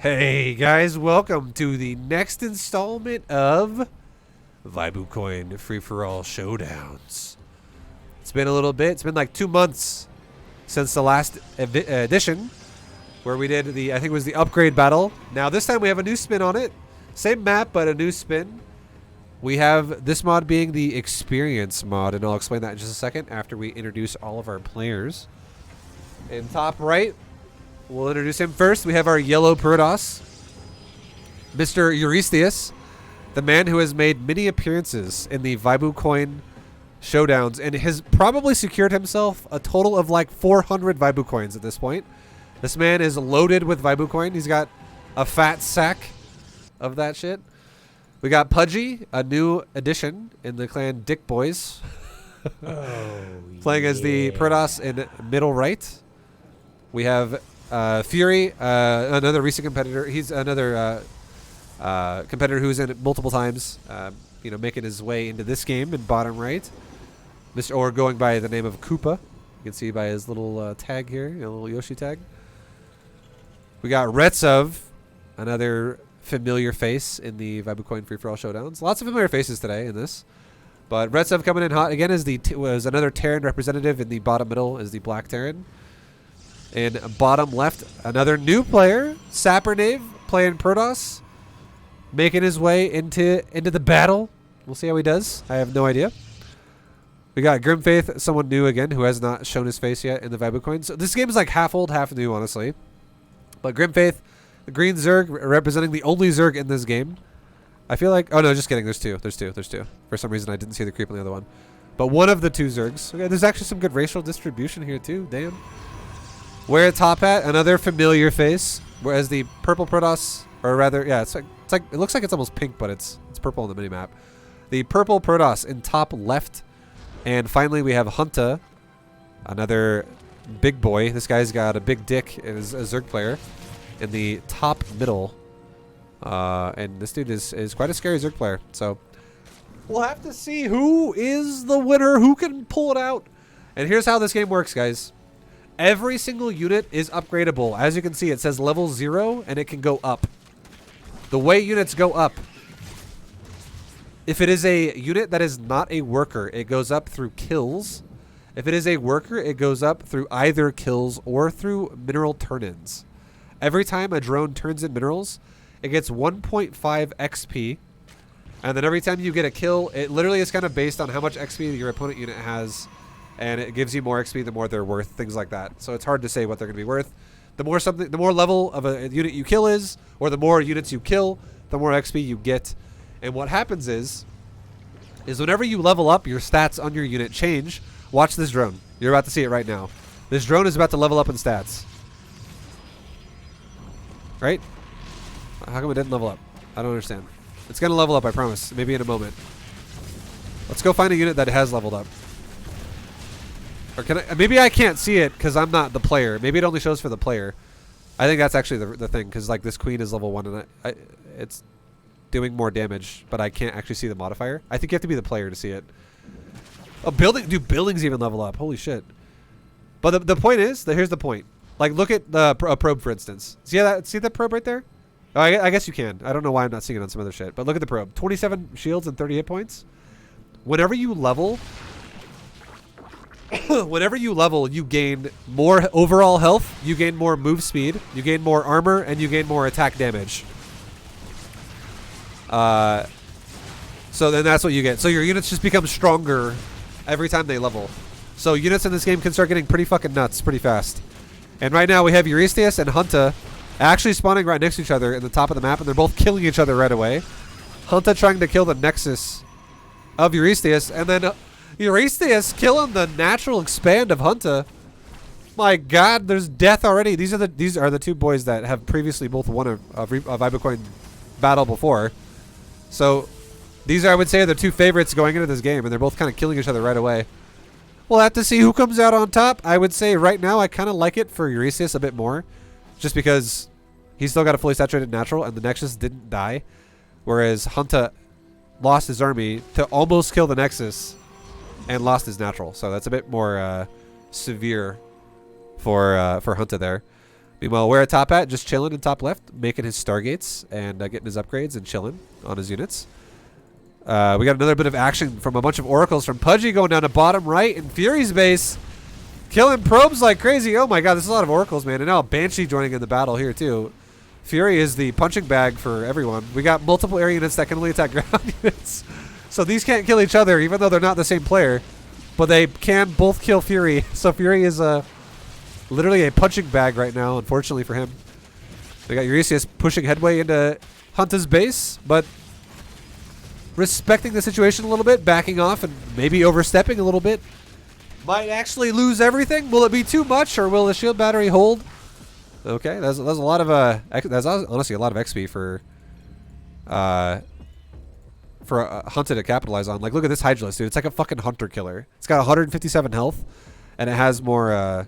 Hey guys, welcome to the next installment of ViBU Coin Free-for-All Showdowns. It's been a little bit. It's been like 2 months since the last edition where we did the, I think it was the upgrade battle. Now this time we have a new spin on it. Same map, but a new spin. We have this mod being the experience mod, and I'll explain that in just a second after we introduce all of our players. In top right, we'll introduce him first. We have our yellow Protoss, Mr. Eurystheus, the man who has made many appearances in the ViBU Coin Showdowns and has probably secured himself a total of like 400 ViBU Coins at this point. This man is loaded with ViBU Coin. He's got a fat sack of that shit. We got Pudgy, a new addition in the clan Dick Boys. Playing as the Protoss in middle right. We have Fury, another recent competitor. He's another competitor who's in it multiple times, making his way into this game in bottom right. Or going by the name of Koopa. You can see by his little tag here, a little Yoshi tag. We got Retsov, another familiar face in the ViBU Coin Free-for-All Showdowns. Lots of familiar faces today in this. But Retsov coming in hot again was another Terran representative in the bottom middle is the Black Terran. In bottom left, another new player, Sapernave, playing Protoss, making his way into the battle. We'll see how he does. I have no idea. We got Grimfaith, someone new again who has not shown his face yet in the ViBU Coin. So this game is like half old, half new, honestly. But Grimfaith, the green Zerg, representing the only Zerg in this game. I feel like... Oh, no, just kidding. There's two. There's two. For some reason, I didn't see the creep on the other one. But one of the two Zergs. Okay, there's actually some good racial distribution here, too. Damn. Wear a top hat, another familiar face. Whereas the purple Protoss, or rather, yeah, it's like it looks like it's almost pink, but it's purple on the minimap. The purple Protoss in top left. And finally, we have Hunta, another big boy. This guy's got a big dick and is a Zerg player in the top middle. And this dude is quite a scary Zerg player. So we'll have to see who is the winner, who can pull it out. And here's how this game works, guys. Every single unit is upgradable. As you can see, it says level 0, and it can go up. The way units go up, if it is a unit that is not a worker, it goes up through kills. If it is a worker, it goes up through either kills or through mineral turn-ins. Every time a drone turns in minerals, it gets 1.5 XP. And then every time you get a kill, it literally is kind of based on how much XP your opponent unit has. And it gives you more XP the more they're worth, things like that. So it's hard to say what they're going to be worth. The more level of a unit you kill is, or the more units you kill, the more XP you get. And what happens is whenever you level up, your stats on your unit change. Watch this drone. You're about to see it right now. This drone is about to level up in stats. Right? How come it didn't level up? I don't understand. It's going to level up, I promise. Maybe in a moment. Let's go find a unit that has leveled up. Or can I? Maybe I can't see it because I'm not the player. Maybe it only shows for the player. I think that's actually the thing, because like this queen is level 1 and it's doing more damage, but I can't actually see the modifier. I think you have to be the player to see it. Oh, buildings even level up. Holy shit. But the point is, here's the point. Like, look at the probe, for instance. See that probe right there? Oh, I guess you can. I don't know why I'm not seeing it on some other shit. But look at the probe. 27 shields and 30 hit points. Whenever you level, you gain more overall health, you gain more move speed, you gain more armor, and you gain more attack damage. So then that's what you get. So your units just become stronger every time they level. So units in this game can start getting pretty fucking nuts pretty fast. And right now we have Eurystheus and Hunta actually spawning right next to each other in the top of the map, and they're both killing each other right away. Hunta trying to kill the Nexus of Eurystheus, and then Eurystheus killing the natural expand of Hunta. My god, there's death already. These are the two boys that have previously both won a ViBU Coin battle before. So these are, I would say, the two favorites going into this game, and they're both kind of killing each other right away. We'll have to see who comes out on top. I would say right now I kind of like it for Eurystheus a bit more, just because he's still got a fully saturated natural and the Nexus didn't die, whereas Hunta lost his army to almost kill the Nexus and lost his natural. So that's a bit more severe for Hunta there. Meanwhile, where at top at, just chilling in top left, making his Stargates and getting his upgrades and chilling on his units. We got another bit of action from a bunch of Oracles from Pudgy going down to bottom right in Fury's base. Killing probes like crazy. Oh my god, there's a lot of Oracles, man. And now Banshee joining in the battle here, too. Fury is the punching bag for everyone. We got multiple air units that can only attack ground units. So these can't kill each other, even though they're not the same player. But they can both kill Fury. So Fury is literally a punching bag right now, unfortunately for him. We got Eurystheus pushing headway into Hunta's base, but respecting the situation a little bit, backing off, and maybe overstepping a little bit. Might actually lose everything. Will it be too much, or will the shield battery hold? Okay, that's a lot of that's honestly a lot of XP for Hunter to capitalize on. Like, look at this Hydralisk, dude. It's like a fucking hunter killer. It's got 157 health, and it has more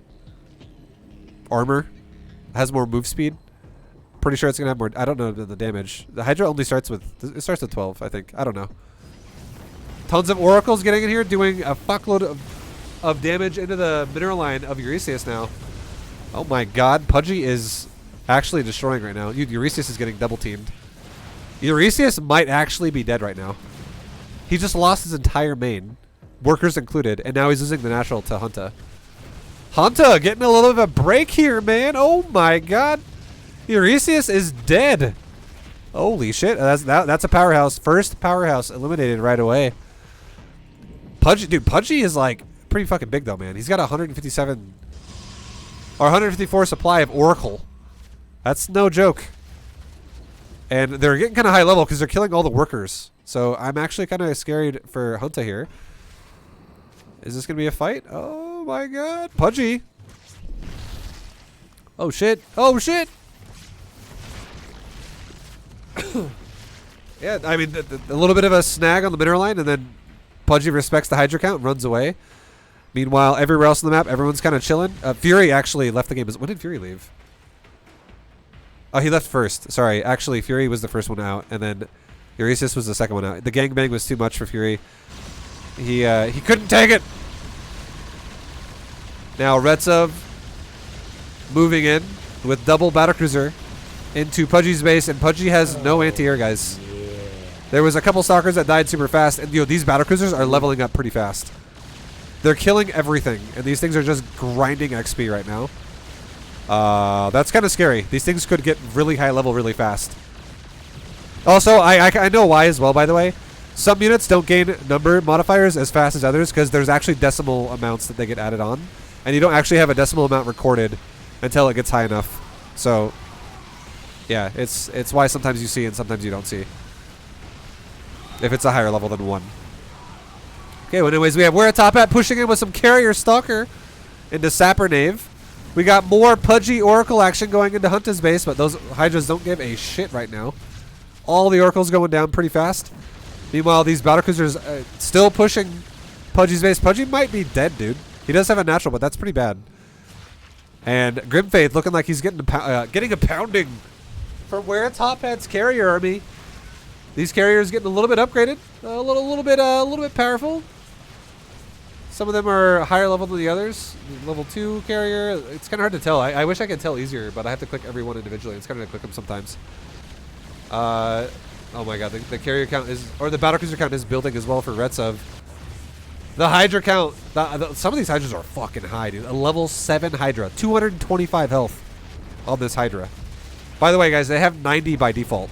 armor. It has more move speed. Pretty sure it's gonna have more. I don't know the damage. The Hydra only starts with 12, I think. I don't know. Tons of Oracles getting in here, doing a fuckload of damage into the mineral line of Eurystheus now. Oh my god, Pudgy is actually destroying right now. Eurystheus is getting double teamed. Eurystheus might actually be dead right now. He just lost his entire main, workers included, and now he's losing the natural to Hunta. Hunta getting a little bit of a break here, man. Oh my god. Eurystheus is dead. Holy shit. That's a powerhouse. First powerhouse eliminated right away. Pudgy is like pretty fucking big though, man. He's got 157 or 154 supply of Oracle. That's no joke. And they're getting kind of high level because they're killing all the workers. So I'm actually kind of scared for Hunta here. Is this going to be a fight? Oh my god. Pudgy. Oh shit. Oh shit. Yeah, I mean, a little bit of a snag on the mineral line, and then Pudgy respects the Hydra count and runs away. Meanwhile, everywhere else on the map, everyone's kind of chilling. Fury actually left the game. When did Fury leave? Oh, he left first. Sorry. Actually, Fury was the first one out, and then Eurystheus was the second one out. The gangbang was too much for Fury. He couldn't take it. Now Retsov moving in with double battlecruiser into Pudgy's base, and Pudgy has no anti-air, guys. There was a couple stalkers that died super fast, and these battlecruisers are leveling up pretty fast. They're killing everything, and these things are just grinding XP right now. That's kind of scary. These things could get really high level really fast. Also, I know why as well, by the way. Some units don't gain number modifiers as fast as others because there's actually decimal amounts that they get added on, and you don't actually have a decimal amount recorded until it gets high enough. So, yeah, it's why sometimes you see and sometimes you don't see if it's a higher level than 1. Okay, well, anyways, we have Where Top At pushing in with some Carrier Stalker into Sapper Knave. We got more Pudgy Oracle action going into Hunta's base, but those Hydras don't give a shit right now. All the Oracles going down pretty fast. Meanwhile, these battlecruisers still pushing Pudgy's base. Pudgy might be dead, dude. He does have a natural, but that's pretty bad. And Grimfaith looking like he's getting a pounding from Where Top At's carrier army. These carriers getting a little bit upgraded, a little bit powerful. Some of them are higher level than the others. Level 2 carrier. It's kind of hard to tell. I wish I could tell easier, but I have to click every one individually. It's kind of hard to click them sometimes. Oh my god, the carrier count is, or the battlecruiser count is building as well for Retsov. The Hydra count. Some of these Hydras are fucking high, dude. A level 7 Hydra, 225 health on this Hydra. By the way, guys, they have 90 by default.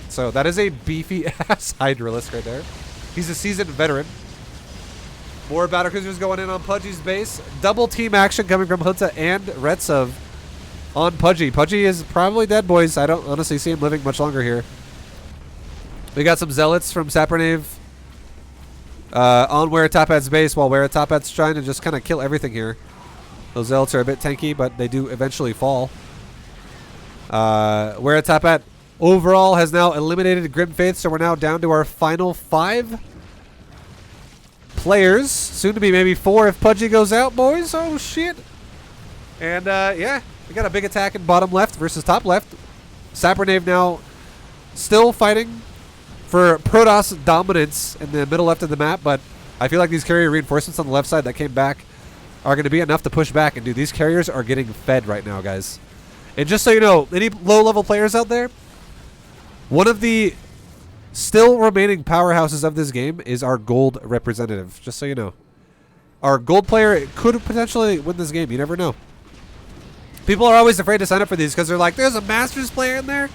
So that is a beefy ass Hydralisk right there. He's a seasoned veteran. More battlecruisers going in on Pudgy's base. Double team action coming from Hunta and Retsov on Pudgy. Pudgy is probably dead, boys. I don't honestly see him living much longer here. We got some Zealots from Sapernave on Where Top At's base, while Where Top At's trying to just kind of kill everything here. Those Zealots are a bit tanky, but they do eventually fall. Where Top At overall has now eliminated Grimfaith, so we're now down to our final 5 players. Soon to be maybe 4 if Pudgy goes out, boys. Oh, shit. And, yeah, we got a big attack in bottom left versus top left. Sapernave now still fighting for Protoss dominance in the middle left of the map, but I feel like these carrier reinforcements on the left side that came back are going to be enough to push back. And, dude, these carriers are getting fed right now, guys. And just so you know, any low-level players out there, one of the still remaining powerhouses of this game is our gold representative. Just so you know. Our gold player could potentially win this game. You never know. People are always afraid to sign up for these because they're like, there's a Masters player in there.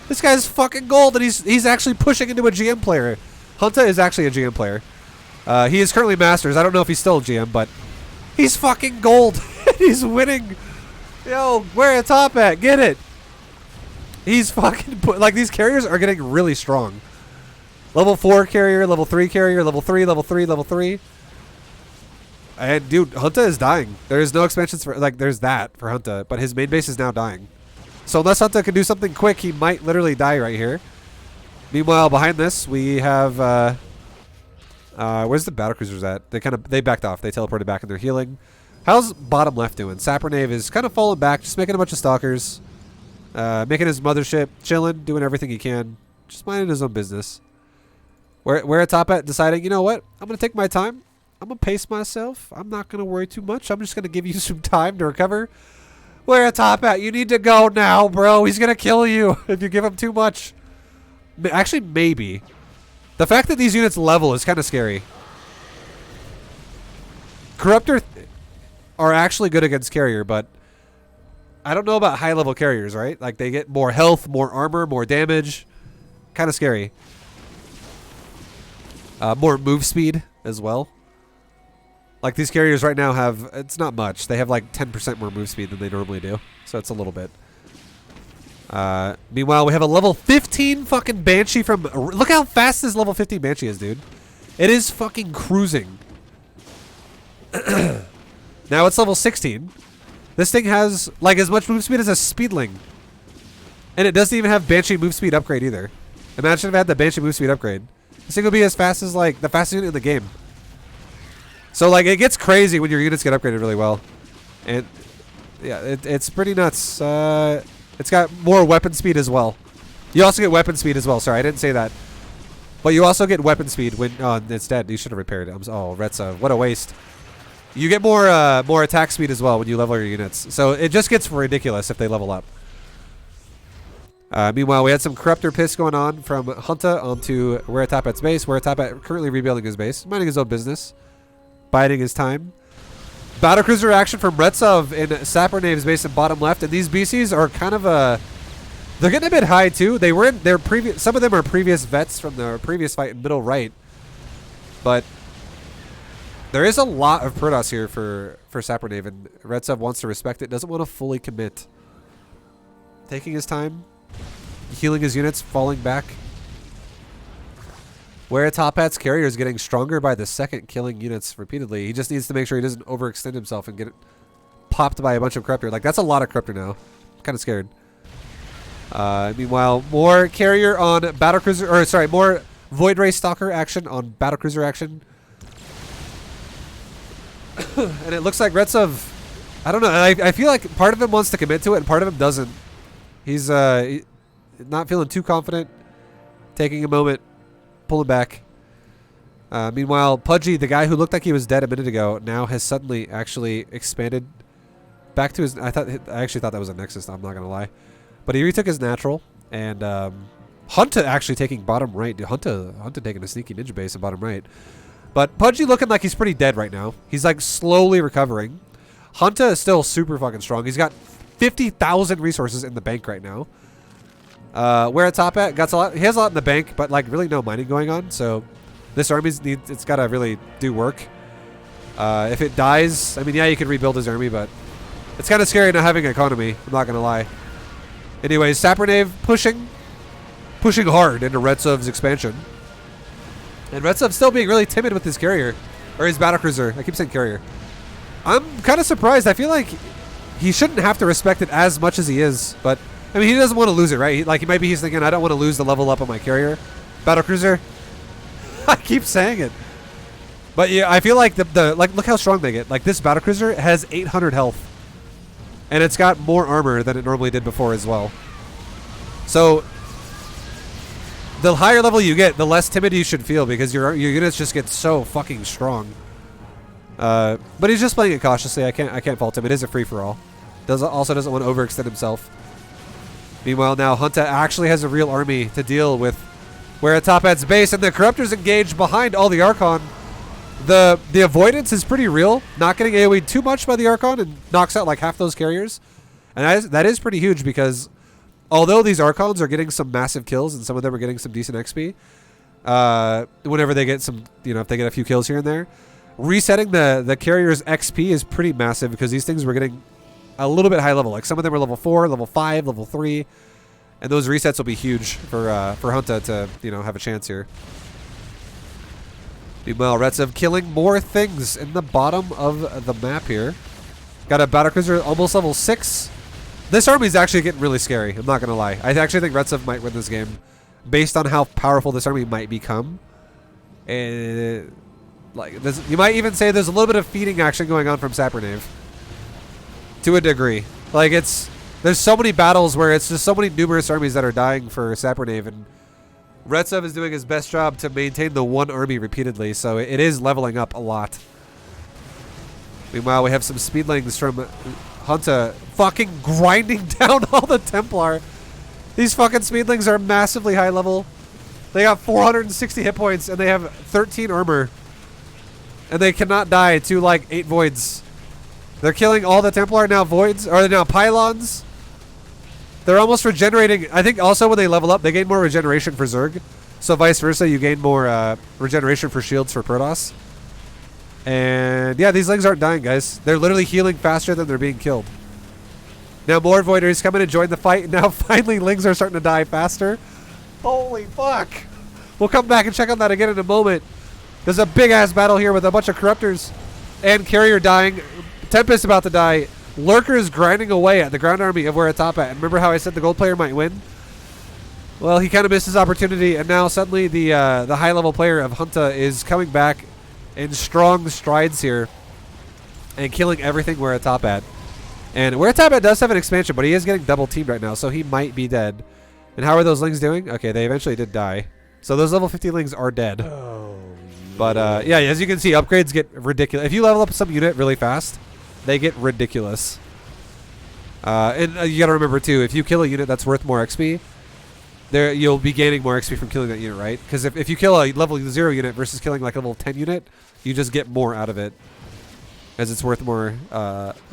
This guy's fucking gold, and he's actually pushing into a GM player. Hunta is actually a GM player. He is currently Masters. I don't know if he's still a GM, but he's fucking gold. He's winning. Yo, where a top at? Get it. He's fucking... Like, these carriers are getting really strong. Level 4 carrier, level 3 carrier, level 3, level 3, level 3. And, dude, Hunta is dying. There's no expansions for... Like, there's that for Hunta, but his main base is now dying. So unless Hunta can do something quick, he might literally die right here. Meanwhile, behind this, we have... where's the battlecruisers at? They backed off. They teleported back and they're healing. How's bottom left doing? Sapernave is kind of falling back, just making a bunch of stalkers. Making his mothership, chilling, doing everything he can. Just minding his own business. We're at top at deciding, you know what? I'm going to take my time. I'm going to pace myself. I'm not going to worry too much. I'm just going to give you some time to recover. We're at top at. You need to go now, bro. He's going to kill you if you give him too much. Actually, maybe. The fact that these units level is kind of scary. Corruptor are actually good against carrier, but I don't know about high-level carriers, right? Like, they get more health, more armor, more damage. Kind of scary. More move speed as well. Like, these carriers right now have... It's not much. They have, like, 10% more move speed than they normally do. So it's a little bit. Meanwhile, we have a level 15 fucking Banshee from... Look how fast this level 15 Banshee is, dude. It is fucking cruising. Now it's level 16. This thing has, like, as much move speed as a Speedling. And it doesn't even have Banshee move speed upgrade either. Imagine if it had the Banshee move speed upgrade. This thing would be as fast as, like, the fastest unit in the game. So, like, it gets crazy when your units get upgraded really well. And, yeah, it's pretty nuts. It's got more weapon speed as well. You also get weapon speed as well. Sorry, I didn't say that. But you also get weapon speed when... Oh, it's dead. You should have repaired it. Oh, Retsa. What a waste. You get more attack speed as well when you level your units. So it just gets ridiculous if they level up. Meanwhile, we had some Corruptor piss going on from Hunta onto Weratapat's base. Weratapat currently rebuilding his base, minding his own business, biding his time. Battlecruiser action from Retsov in Sapernave's base in bottom left, and these BCs are kind of they're getting a bit high too. They were in their previous. Some of them are previous vets from the previous fight in middle right, but there is a lot of Protoss here for Sapernave, and Retsov wants to respect it. Doesn't want to fully commit. Taking his time, healing his units, falling back. Where Top Hat's carrier is getting stronger by the second, killing units repeatedly. He just needs to make sure he doesn't overextend himself and get it popped by a bunch of Corruptor. Like, that's a lot of Corruptor now. I'm kind of scared. Meanwhile, more carrier on Battlecruiser, or sorry, more Void Ray Stalker action on Battlecruiser action. And it looks like Retsov, I don't know, I feel like part of him wants to commit to it and part of him doesn't. He's not feeling too confident, taking a moment, pulling back. Meanwhile, Pudgy, the guy who looked like he was dead a minute ago, now has suddenly actually expanded back to his... I actually thought that was a Nexus, I'm not going to lie. But he retook his natural, and Hunta actually taking bottom right. Hunta taking a sneaky ninja base in bottom right. But Pudgy looking like he's pretty dead right now. He's like slowly recovering. Hunta is still super fucking strong. He's got 50,000 resources in the bank right now. Where at top at, got a lot. He has a lot in the bank, but like really no mining going on. So this army's it's got to really do work. If it dies, I mean, yeah, you can rebuild his army, but it's kind of scary not having an economy. I'm not gonna lie. Anyways, Sapernave pushing hard into Retsov's expansion. And Retsov's still being really timid with his carrier. Or his battlecruiser. I keep saying carrier. I'm kind of surprised. I feel like he shouldn't have to respect it as much as he is. But, I mean, he doesn't want to lose it, right? He's thinking, I don't want to lose the level up on my carrier. Battlecruiser. I keep saying it. But yeah, I feel like look how strong they get. Like, this battlecruiser has 800 health. And it's got more armor than it normally did before as well. So the higher level you get, the less timid you should feel because your units just get so fucking strong. But he's just playing it cautiously. I can't fault him. It is a free for all. Also doesn't want to overextend himself. Meanwhile, now Hunta actually has a real army to deal with where Top Hat's base, and the Corruptor's engaged behind all the Archon. The avoidance is pretty real. Not getting AoE'd too much by the Archon and knocks out like half those carriers. And that is pretty huge because although these Archons are getting some massive kills and some of them are getting some decent XP, whenever they get some, if they get a few kills here and there, resetting the carrier's XP is pretty massive because these things were getting a little bit high level. Like some of them are level 4, level 5, level 3. And those resets will be huge for Hunta to, have a chance here. Meanwhile, Retsev killing more things in the bottom of the map here. Got a Battlecruiser almost level 6. This army is actually getting really scary. I'm not going to lie. I actually think Retsev might win this game based on how powerful this army might become. And you might even say there's a little bit of feeding action going on from Sapernave. To a degree. There's so many battles where it's just so many numerous armies that are dying for Sapernave, and Retsev is doing his best job to maintain the one army repeatedly, so it is leveling up a lot. Meanwhile, we have some speedlings from Hunta fucking grinding down all the Templar. These fucking speedlings are massively high level. They got 460 hit points, and they have 13 armor. And they cannot die to 8 voids. They're killing all the Templar now voids, or they're now pylons. They're almost regenerating. I think also when they level up, they gain more regeneration for Zerg. So vice versa, you gain more regeneration for shields for Protoss. And yeah, these lings aren't dying, guys. They're literally healing faster than they're being killed. Now more Voiders come in and join the fight. And now finally lings are starting to die faster. Holy fuck. We'll come back and check on that again in a moment. There's a big ass battle here with a bunch of Corruptors and Carrier dying. Tempest about to die. Lurker is grinding away at the ground army of where it's top at. And remember how I said the gold player might win? Well, he kind of missed his opportunity, and now suddenly the high-level player of Hunta is coming back in strong strides here and killing everything where it's top at. And where it's top at does have an expansion, but he is getting double-teamed right now, so he might be dead. And how are those lings doing? Okay, they eventually did die. So those level 50 lings are dead. Oh, but yeah, as you can see, upgrades get ridiculous. If you level up some unit really fast, they get ridiculous. And you got to remember too, if you kill a unit that's worth more XP, you'll be gaining more XP from killing that unit, right? Because if you kill a level 0 unit versus killing like a level 10 unit, you just get more out of it, as it's worth more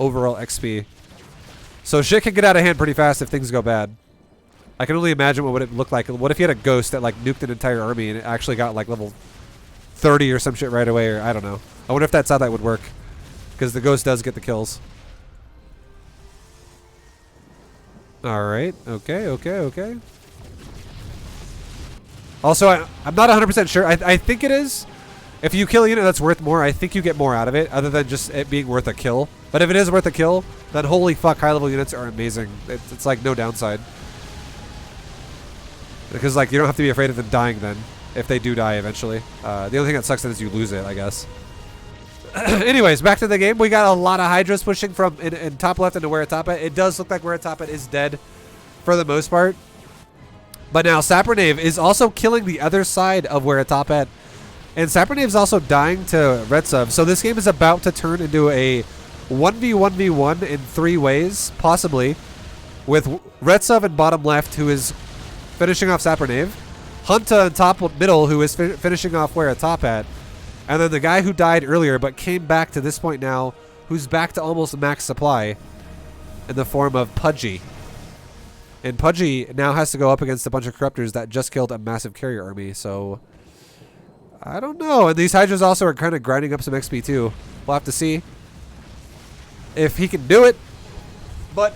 overall XP. So shit can get out of hand pretty fast if things go bad. I can only imagine what would it look like. What if you had a ghost that nuked an entire army and it actually got level 30 or some shit right away, or I don't know. I wonder if that's how that would work. Because the ghost does get the kills. Alright. Okay. Also, I'm not 100% sure. I think it is. If you kill a unit that's worth more, I think you get more out of it, other than just it being worth a kill. But if it is worth a kill, then holy fuck, high-level units are amazing. It's no downside. Because, you don't have to be afraid of them dying then, if they do die eventually. The only thing that sucks then is you lose it, I guess. Anyways, back to the game. We got a lot of Hydras pushing from in top left into where top at. It does look like where top at is dead for the most part. But now Sapernave is also killing the other side of where top at. And Sapernave is also dying to Retsev. So this game is about to turn into a 1v1v1 in 3 ways, possibly. With Retsev in bottom left, who is finishing off Sapernave. Hunta in top middle, who is finishing off where top at. And then the guy who died earlier but came back to this point now, who's back to almost max supply in the form of Pudgy. And Pudgy now has to go up against a bunch of Corruptors that just killed a massive carrier army, so I don't know. And these Hydras also are kind of grinding up some XP too. We'll have to see if he can do it. But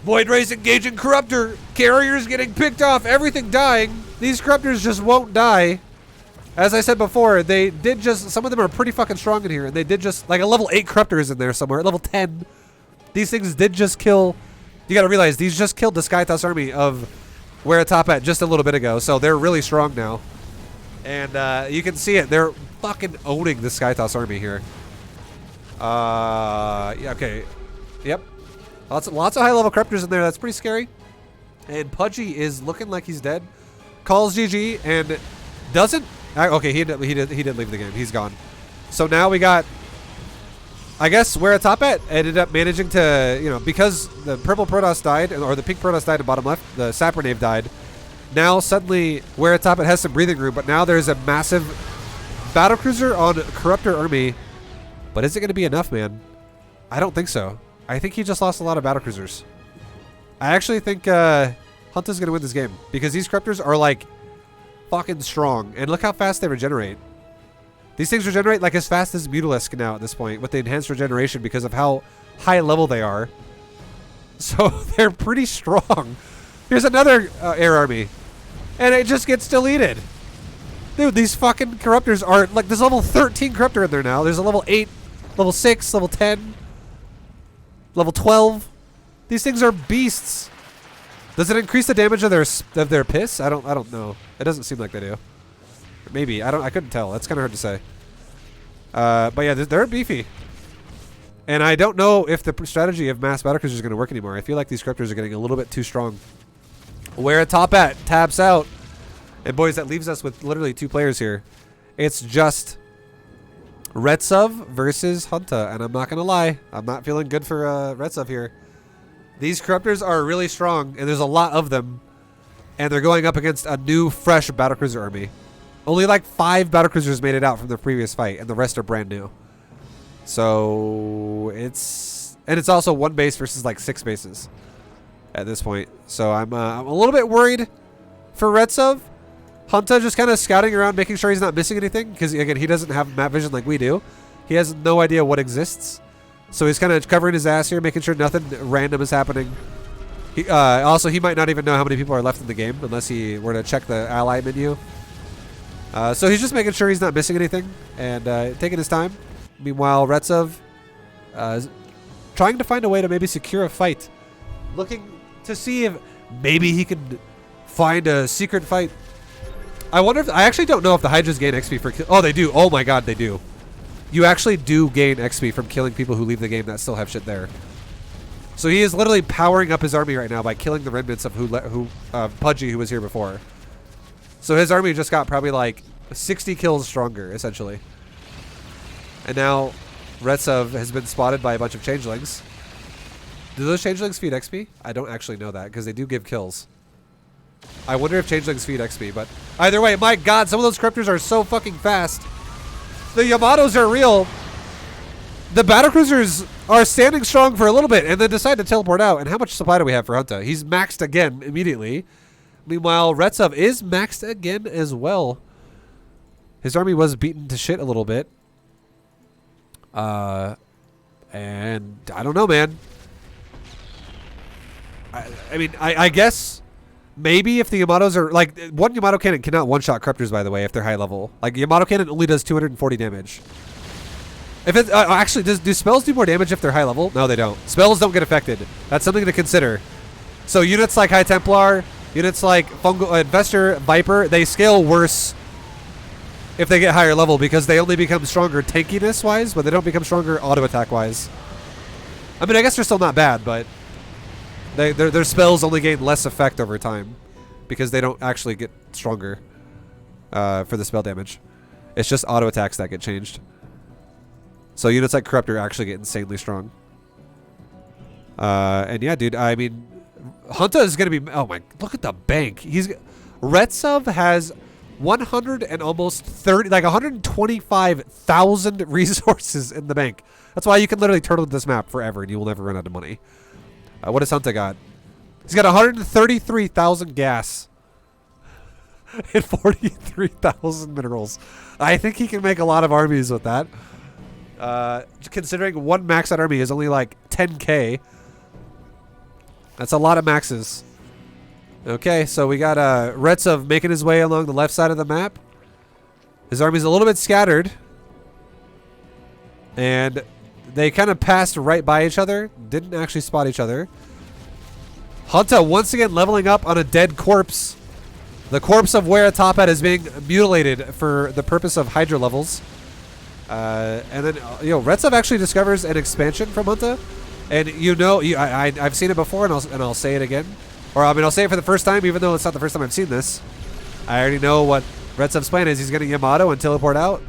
Void Rays engaging Corruptor. Carriers getting picked off. Everything dying. These Corruptors just won't die. As I said before, they did just... Some of them are pretty fucking strong in here. And they did just... a level 8 Corruptor is in there somewhere. Level 10. These things did just kill... You gotta realize, these just killed the Skytoss army of where top at just a little bit ago. So they're really strong now. And you can see it. They're fucking owning the Skytoss army here. Yeah, okay. Yep. Lots of high-level Corruptors in there. That's pretty scary. And Pudgy is looking like he's dead. Calls GG and doesn't... Okay, he did leave the game. He's gone. So now we got I guess where it's top at ended up managing to, you know, because the purple Protoss died, or the pink Protoss died in bottom left, the Sapper Knave died. Now suddenly where it's top it has some breathing room, but now there's a massive battlecruiser on Corruptor army. But is it going to be enough, man? I don't think so. I think he just lost a lot of battlecruisers. I actually think Hunta's going to win this game because these Corruptors are like fucking strong. And look how fast they regenerate. These things regenerate like as fast as Mutalisk now at this point with the enhanced regeneration because of how high level they are. So they're pretty strong. Here's another air army. And it just gets deleted. Dude, these fucking Corruptors are like, there's level 13 Corruptor in there now. There's a level 8, level 6, level 10, level 12. These things are beasts. Does it increase the damage of their piss? I don't know. It doesn't seem like they do. Maybe. I couldn't tell. That's kind of hard to say. But yeah, they're beefy. And I don't know if the strategy of mass battlecruisers is going to work anymore. I feel like these Corruptors are getting a little bit too strong. Where a top at taps out. And boys, that leaves us with literally 2 players here. It's just Retsov versus Hunta. And I'm not going to lie. I'm not feeling good for Retsov here. These Corruptors are really strong. And there's a lot of them. And they're going up against a new, fresh battlecruiser army. Only like 5 battlecruisers made it out from the previous fight, and the rest are brand new. So it's also 1 base versus like 6 bases at this point. So I'm a little bit worried for Retsov. Hunta just kind of scouting around, making sure he's not missing anything, because again he doesn't have map vision like we do. He has no idea what exists, so he's kind of covering his ass here, making sure nothing random is happening. Also, he might not even know how many people are left in the game unless he were to check the ally menu. So he's just making sure he's not missing anything and taking his time. Meanwhile, Retsov is trying to find a way to maybe secure a fight. Looking to see if maybe he could find a secret fight. I wonder if... I actually don't know if the Hydras gain XP for... Oh, they do. Oh my god, they do. You actually do gain XP from killing people who leave the game that still have shit there. So he is literally powering up his army right now by killing the remnants of Pudgy, who was here before. So his army just got probably like 60 kills stronger, essentially. And now Retsov has been spotted by a bunch of changelings. Do those changelings feed XP? I don't actually know that because they do give kills. I wonder if changelings feed XP, but either way, my god, some of those Corruptors are so fucking fast. The Yamatos are real. The battlecruisers are standing strong for a little bit and then decide to teleport out. And how much supply do we have for Hunta? He's maxed again immediately. Meanwhile, Retsov is maxed again as well. His army was beaten to shit a little bit. And I don't know, man. I mean, I guess maybe if the Yamatos are... Like, one Yamato cannon cannot one-shot Corruptors, by the way, if they're high level. Like, Yamato cannon only does 240 damage. If it actually, do spells do more damage if they're high level? No, they don't. Spells don't get affected. That's something to consider. So units like High Templar... Units like Fungal Investor, Viper, they scale worse if they get higher level because they only become stronger tankiness-wise, but they don't become stronger auto-attack-wise. I mean, I guess they're still not bad, but their spells only gain less effect over time because they don't actually get stronger for the spell damage. It's just auto-attacks that get changed. So units like Corruptor actually get insanely strong. And yeah, dude, I mean... Hunta is going to be... Oh my... Look at the bank. Retsov has 100 and almost 30... Like 125,000 resources in the bank. That's why you can literally turtle this map forever and you will never run out of money. What has Hunta got? He's got 133,000 gas. And 43,000 minerals. I think he can make a lot of armies with that. Considering one max out army is only like 10k. That's a lot of maxes. Okay, so we got Retsov making his way along the left side of the map. His army's a little bit scattered. And they kind of passed right by each other. Didn't actually spot each other. Hunta once again leveling up on a dead corpse. The corpse of Where Top Hat is being mutilated for the purpose of Hydra levels. And then, Retsov actually discovers an expansion from Hunta. And I've seen it before, and I'll say it again. Or, I mean, I'll say it for the first time, even though it's not the first time I've seen this. I already know what Retsov's plan is. He's going to Yamato and teleport out.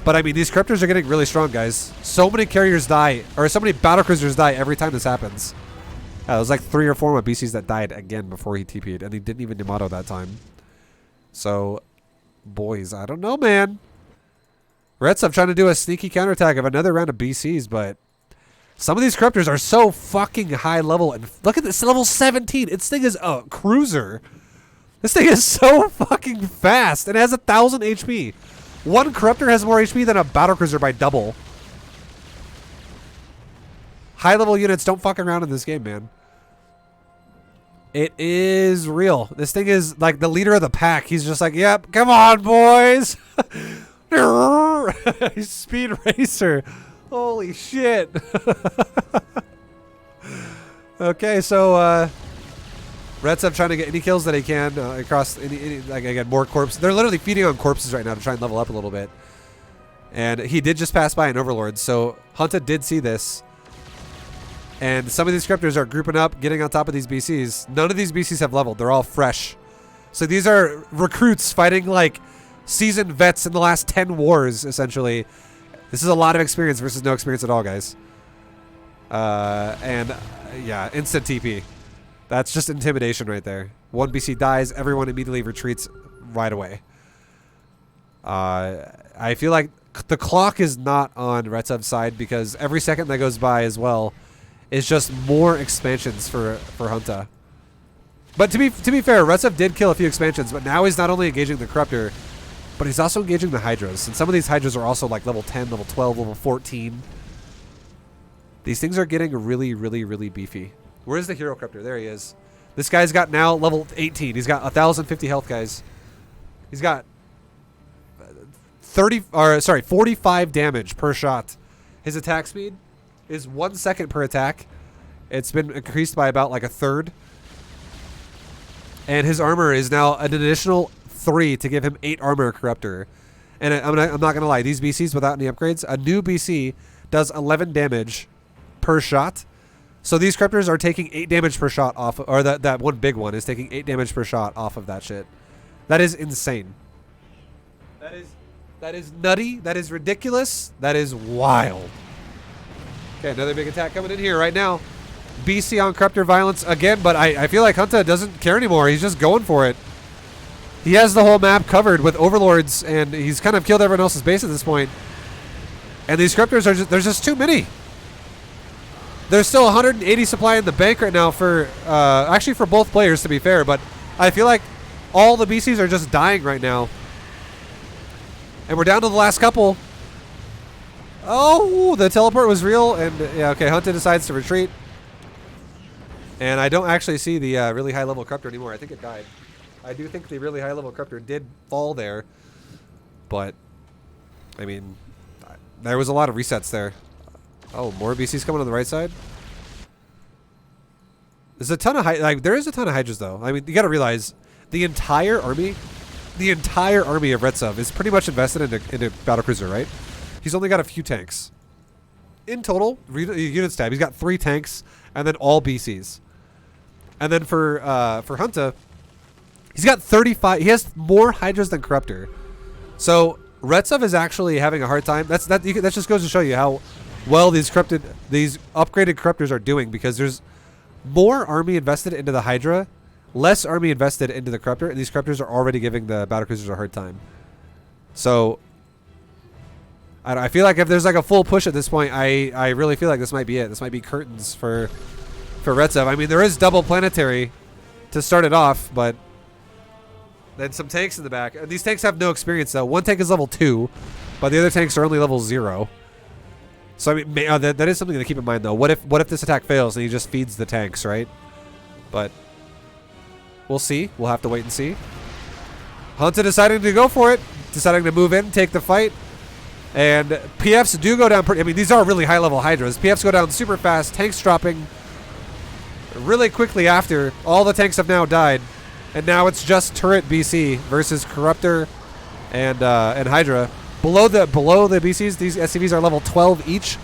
But I mean, these Corruptors are getting really strong, guys. So many carriers die, or so many battlecruisers die every time this happens. It was like 3 or 4 of my BCs that died again before he TP'd, and he didn't even Yamato that time. So, boys, I don't know, man. Retsuv trying to do a sneaky counterattack of another round of BCs, but some of these Corruptors are so fucking high level. And look at this, level 17. This thing is a cruiser. This thing is so fucking fast. It has 1,000 HP. One Corruptor has more HP than a battlecruiser by double. High level units don't fuck around in this game, man. It is real. This thing is like the leader of the pack. He's just like, yep, come on, boys. He's Speed Racer. Holy shit. Okay, so Retsuv trying to get any kills that he can across any like again, more corpses. They're literally feeding on corpses right now to try and level up a little bit. And he did just pass by an Overlord, so Hunta did see this. And some of these Corruptors are grouping up, getting on top of these BCs. None of these BCs have leveled. They're all fresh. So these are recruits fighting like seasoned vets in the last 10 wars, essentially. This is a lot of experience versus no experience at all, guys. Yeah, instant TP. That's just intimidation right there. One BC dies, everyone immediately retreats right away. I feel like the clock is not on Retsuv's side because every second that goes by as well is just more expansions for Hunta. But to be fair, Retsuv did kill a few expansions, but now he's not only engaging the Corruptor, but he's also engaging the Hydras. And some of these Hydras are also like level 10, level 12, level 14. These things are getting really, really, really beefy. Where's the Hero Corruptor? There he is. This guy's got now level 18. He's got 1,050 health, guys. He's got 45 damage per shot. His attack speed is 1 second per attack. It's been increased by about like a third. And his armor is now an additional 3 to give him 8 armor Corruptor. And I'm not going to lie, these BCs without any upgrades, a new BC does 11 damage per shot. So these Corruptors are taking 8 damage per shot off, or that one big one is taking 8 damage per shot off of that shit. That is insane. That is nutty. That is ridiculous. That is wild. Okay, another big attack coming in here right now. BC on Corruptor violence again, but I feel like Hunta doesn't care anymore. He's just going for it. He has the whole map covered with Overlords, and he's kind of killed everyone else's base at this point. And these Corruptors are there's just too many. There's still 180 supply in the bank right now for, actually for both players to be fair, but I feel like all the BCs are just dying right now. And we're down to the last couple. Oh, the teleport was real, and yeah, okay, Hunta decides to retreat. And I don't actually see the really high level Corruptor anymore. I think it died. I do think the really high level Corruptor did fall there, but I mean, there was a lot of resets there. Oh, more BCs coming on the right side. There's a ton of there is a ton of Hydras though. I mean, you got to realize the entire army of Retsuv is pretty much invested in a battlecruiser, right? He's only got a few tanks. In total, unit stab, he's got 3 tanks and then all BCs. And then for Hunta, he's got 35. He has more Hydras than Corruptor. So Retsuv is actually having a hard time. That just goes to show you how well these upgraded Corruptors are doing, because there's more army invested into the Hydra, less army invested into the Corruptor, and these Corruptors are already giving the battlecruisers a hard time. So I feel like if there's like a full push at this point, I really feel like this might be it. This might be curtains for Retsuv. I mean, there is double planetary to start it off, but then some tanks in the back. And these tanks have no experience though. One tank is level 2, but the other tanks are only level 0. So I mean, that is something to keep in mind though. What if this attack fails and he just feeds the tanks, right? But we'll see. We'll have to wait and see. Hunta deciding to go for it, deciding to move in, take the fight. And PFs do go down pretty, I mean, these are really high level Hydras. PFs go down super fast, tanks dropping really quickly after. All the tanks have now died. And now it's just turret BC versus Corruptor and Hydra. Below the BCs, these SCVs are level 12 each.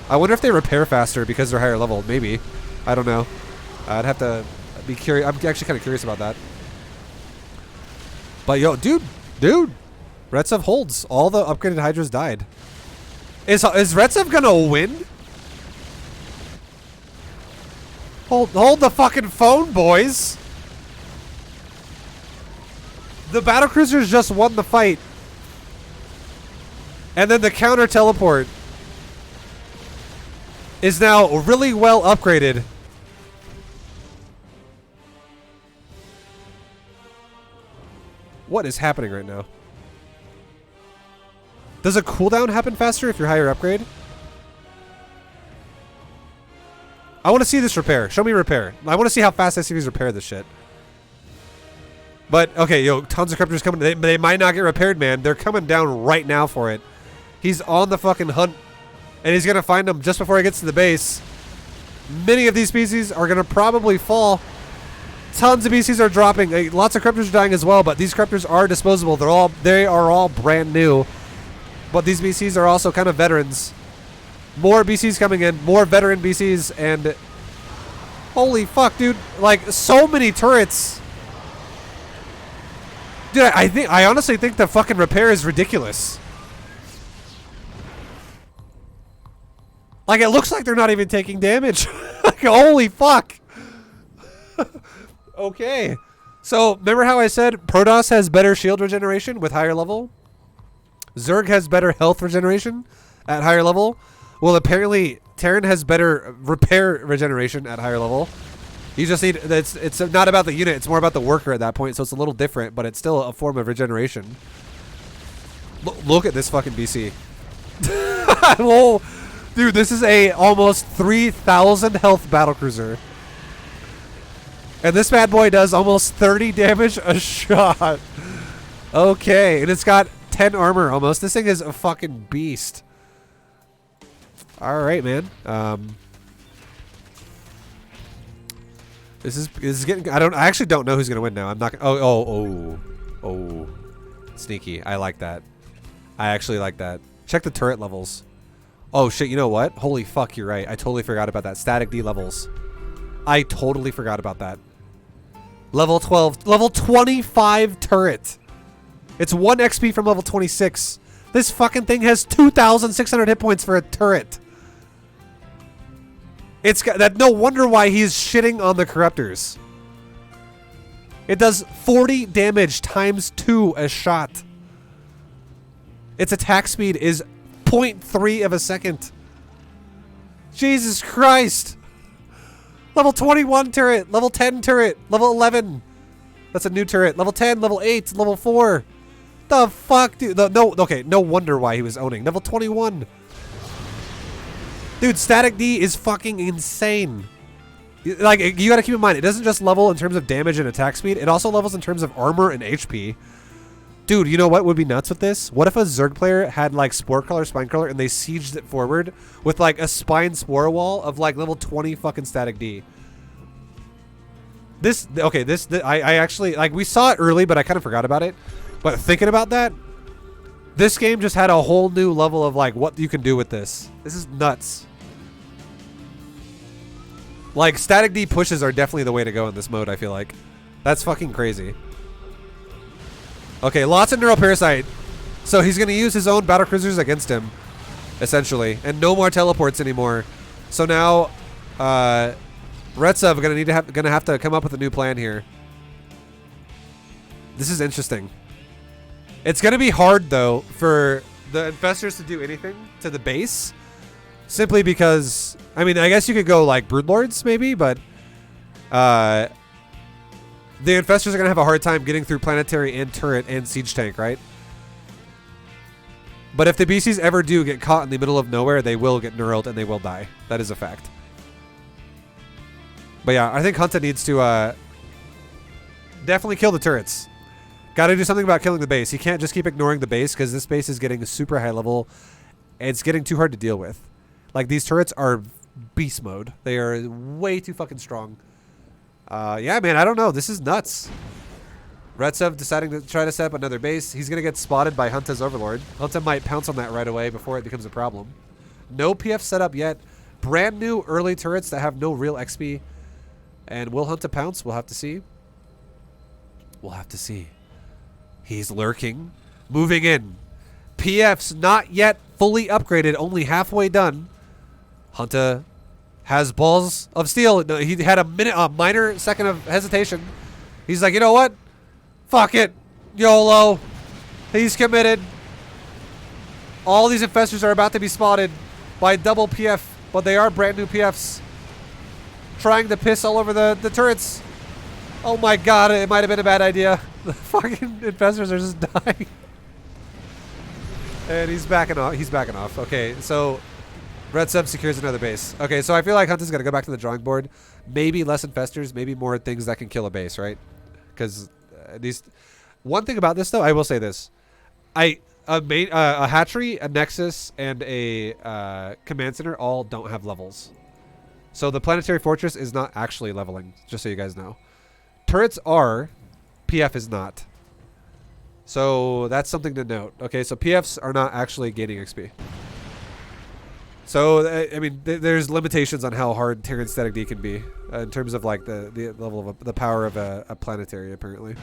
I wonder if they repair faster because they're higher level. Maybe. I don't know. I'd have to be curious. I'm actually kind of curious about that. But yo, dude. Retsev holds. All the upgraded Hydras died. Is Retsev gonna win? Hold the fucking phone, boys. The battlecruisers just won the fight. And then the counter teleport is now really well upgraded. What is happening right now? Does a cooldown happen faster if you're higher upgrade? I want to see this repair. Show me repair. I want to see how fast SCVs repair this shit. But, okay, yo, tons of Corruptors coming. They might not get repaired, man. They're coming down right now for it. He's on the fucking hunt. And he's going to find them just before he gets to the base. Many of these species are going to probably fall. Tons of BCs are dropping. Lots of Corruptors are dying as well, but these Corruptors are disposable. They are all brand new. But these BCs are also kind of veterans. More BCs coming in, more veteran BCs, and holy fuck, dude! Like so many turrets, dude. I honestly think the fucking repair is ridiculous. Like it looks like they're not even taking damage. Like holy fuck. Okay, so remember how I said Protoss has better shield regeneration with higher level? Zerg has better health regeneration at higher level. Well, apparently Terran has better repair regeneration at higher level. You just need it's not about the unit, it's more about the worker at that point, so it's a little different, but it's still a form of regeneration. Look at this fucking BC. Whoa. Dude, this is a almost 3,000 health battlecruiser. And this bad boy does almost 30 damage a shot. Okay, and it's got 10 armor almost. This thing is a fucking beast. All right, man. This is getting. I actually don't know who's gonna win now. I'm not. Oh. Sneaky. I like that. I actually like that. Check the turret levels. Oh shit. You know what? Holy fuck. You're right. I totally forgot about that. Static D levels. I totally forgot about that. Level 12. Level 25 turret. It's 1 XP from level 26. This fucking thing has 2,600 hit points for a turret. It's got that. No wonder why he's shitting on the Corruptors. It does 40 damage times 2 a shot. Its attack speed is 0.3 of a second. Jesus Christ. Level 21 turret. Level 10 turret. Level 11. That's a new turret. Level 10. Level 8. Level 4. The fuck, dude? Okay, no wonder why he was owning. Level 21. Dude, static D is fucking insane. Like, you gotta keep in mind, it doesn't just level in terms of damage and attack speed, it also levels in terms of armor and HP. Dude, you know what would be nuts with this? What if a Zerg player had, like, Spore Crawler, Spine Crawler, and they sieged it forward with, like, a Spine Spore Wall of, like, level 20 fucking static D? I actually, like, we saw it early, but I kind of forgot about it. But thinking about that, this game just had a whole new level of, like, what you can do with this. This is nuts. Like, static D pushes are definitely the way to go in this mode, I feel like. That's fucking crazy. Okay, lots of Neuroparasite. So he's going to use his own battlecruisers against him, essentially. And no more teleports anymore. So now, Retsev gonna have to come up with a new plan here. This is interesting. It's going to be hard, though, for the Infestors to do anything to the base. Simply because, I mean, I guess you could go, like, Broodlords, maybe, but the Infestors are going to have a hard time getting through Planetary and Turret and Siege Tank, right? But if the BCs ever do get caught in the middle of nowhere, they will get neuraled and they will die. That is a fact. But yeah, I think Hunta needs to definitely kill the turrets. Got to do something about killing the base. He can't just keep ignoring the base because this base is getting super high level. And it's getting too hard to deal with. Like, these turrets are beast mode. They are way too fucking strong. Yeah, man, I don't know. This is nuts. Retsev deciding to try to set up another base. He's going to get spotted by Hunta's Overlord. Hunta might pounce on that right away before it becomes a problem. No PF setup yet. Brand new early turrets that have no real XP. And will Hunta pounce? We'll have to see. We'll have to see. He's lurking. moving in. PF's not yet fully upgraded, only halfway done. Hunter has balls of steel. No, he had a minor second of hesitation. He's like, you know what? Fuck it. YOLO. He's committed. All these infestors are about to be spotted by double PF, but they are brand new PFs. Trying to piss all over the turrets. Oh my god, it might have been a bad idea. The fucking infestors are just dying. And he's backing off. He's backing off. Okay, so Red Sub secures another base. Okay, so I feel like Hunter's going to go back to the drawing board. Maybe less infestors, maybe more things that can kill a base, right? Because these... One thing about this, though, I will say this. A hatchery, a nexus, and a command center all don't have levels. So the planetary fortress is not actually leveling, just so you guys know. Turrets are, PF is not. So that's something to note. Okay, so PFs are not actually gaining XP. So, I mean, there's limitations on how hard Terran Static D can be in terms of like the level of the power of a planetary, apparently.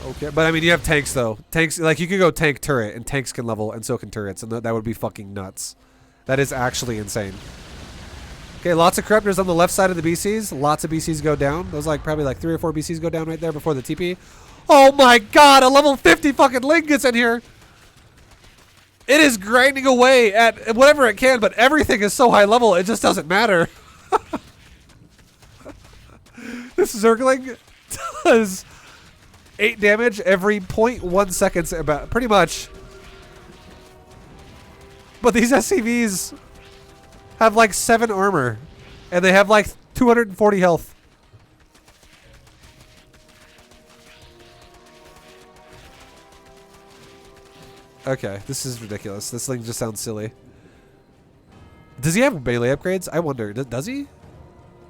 Okay, but I mean, you have tanks though. Tanks, like you could go tank turret, and tanks can level, and so can turrets, and that would be fucking nuts. That is actually insane. Okay, lots of corruptors on the left side of the BCs. Lots of BCs go down. Those like probably like 3 or 4 BCs go down right there before the TP. Oh my god, a level 50 fucking Ling gets in here. It is grinding away at whatever it can, but everything is so high level, it just doesn't matter. This Zergling does 8 damage every 0.1 seconds, about pretty much. But these SCVs have like 7 armor, and they have like 240 health. Okay, this is ridiculous. This thing just sounds silly. Does he have melee upgrades? I wonder. Does he?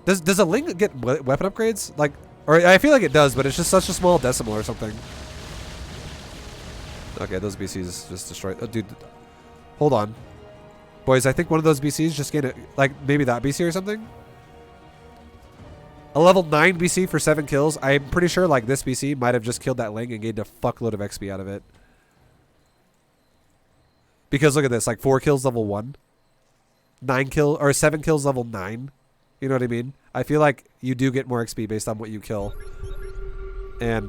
Does a Ling get weapon upgrades? Like, or I feel like it does, but it's just such a small decimal or something. Okay, those BCs just destroyed. Oh, dude, hold on, boys. I think one of those BCs just gained it. Like maybe that BC or something. A level 9 BC for 7 kills. I'm pretty sure like this BC might have just killed that Ling and gained a fuckload of XP out of it. Because look at this, like 4 kills level 1, 7 kills level 9. You know what I mean? I feel like you do get more XP based on what you kill. And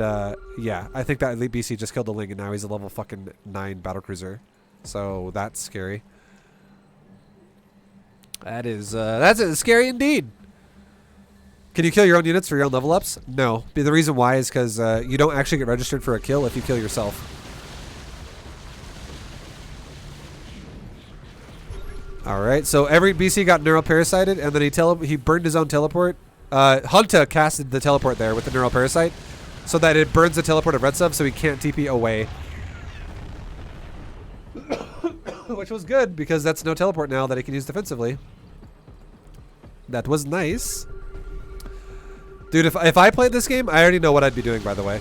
yeah, I think that elite BC just killed the Ling, and now he's a level fucking 9 battlecruiser. So that's scary. That's scary indeed. Can you kill your own units for your own level ups? No. The reason why is because you don't actually get registered for a kill if you kill yourself. Alright, so every BC got neuroparasited, and then he burned his own teleport. Hunter casted the teleport there with the neuroparasite, so that it burns the teleport of Red Sub, so he can't TP away. Which was good, because that's no teleport now that he can use defensively. That was nice. Dude, if I played this game, I already know what I'd be doing, by the way.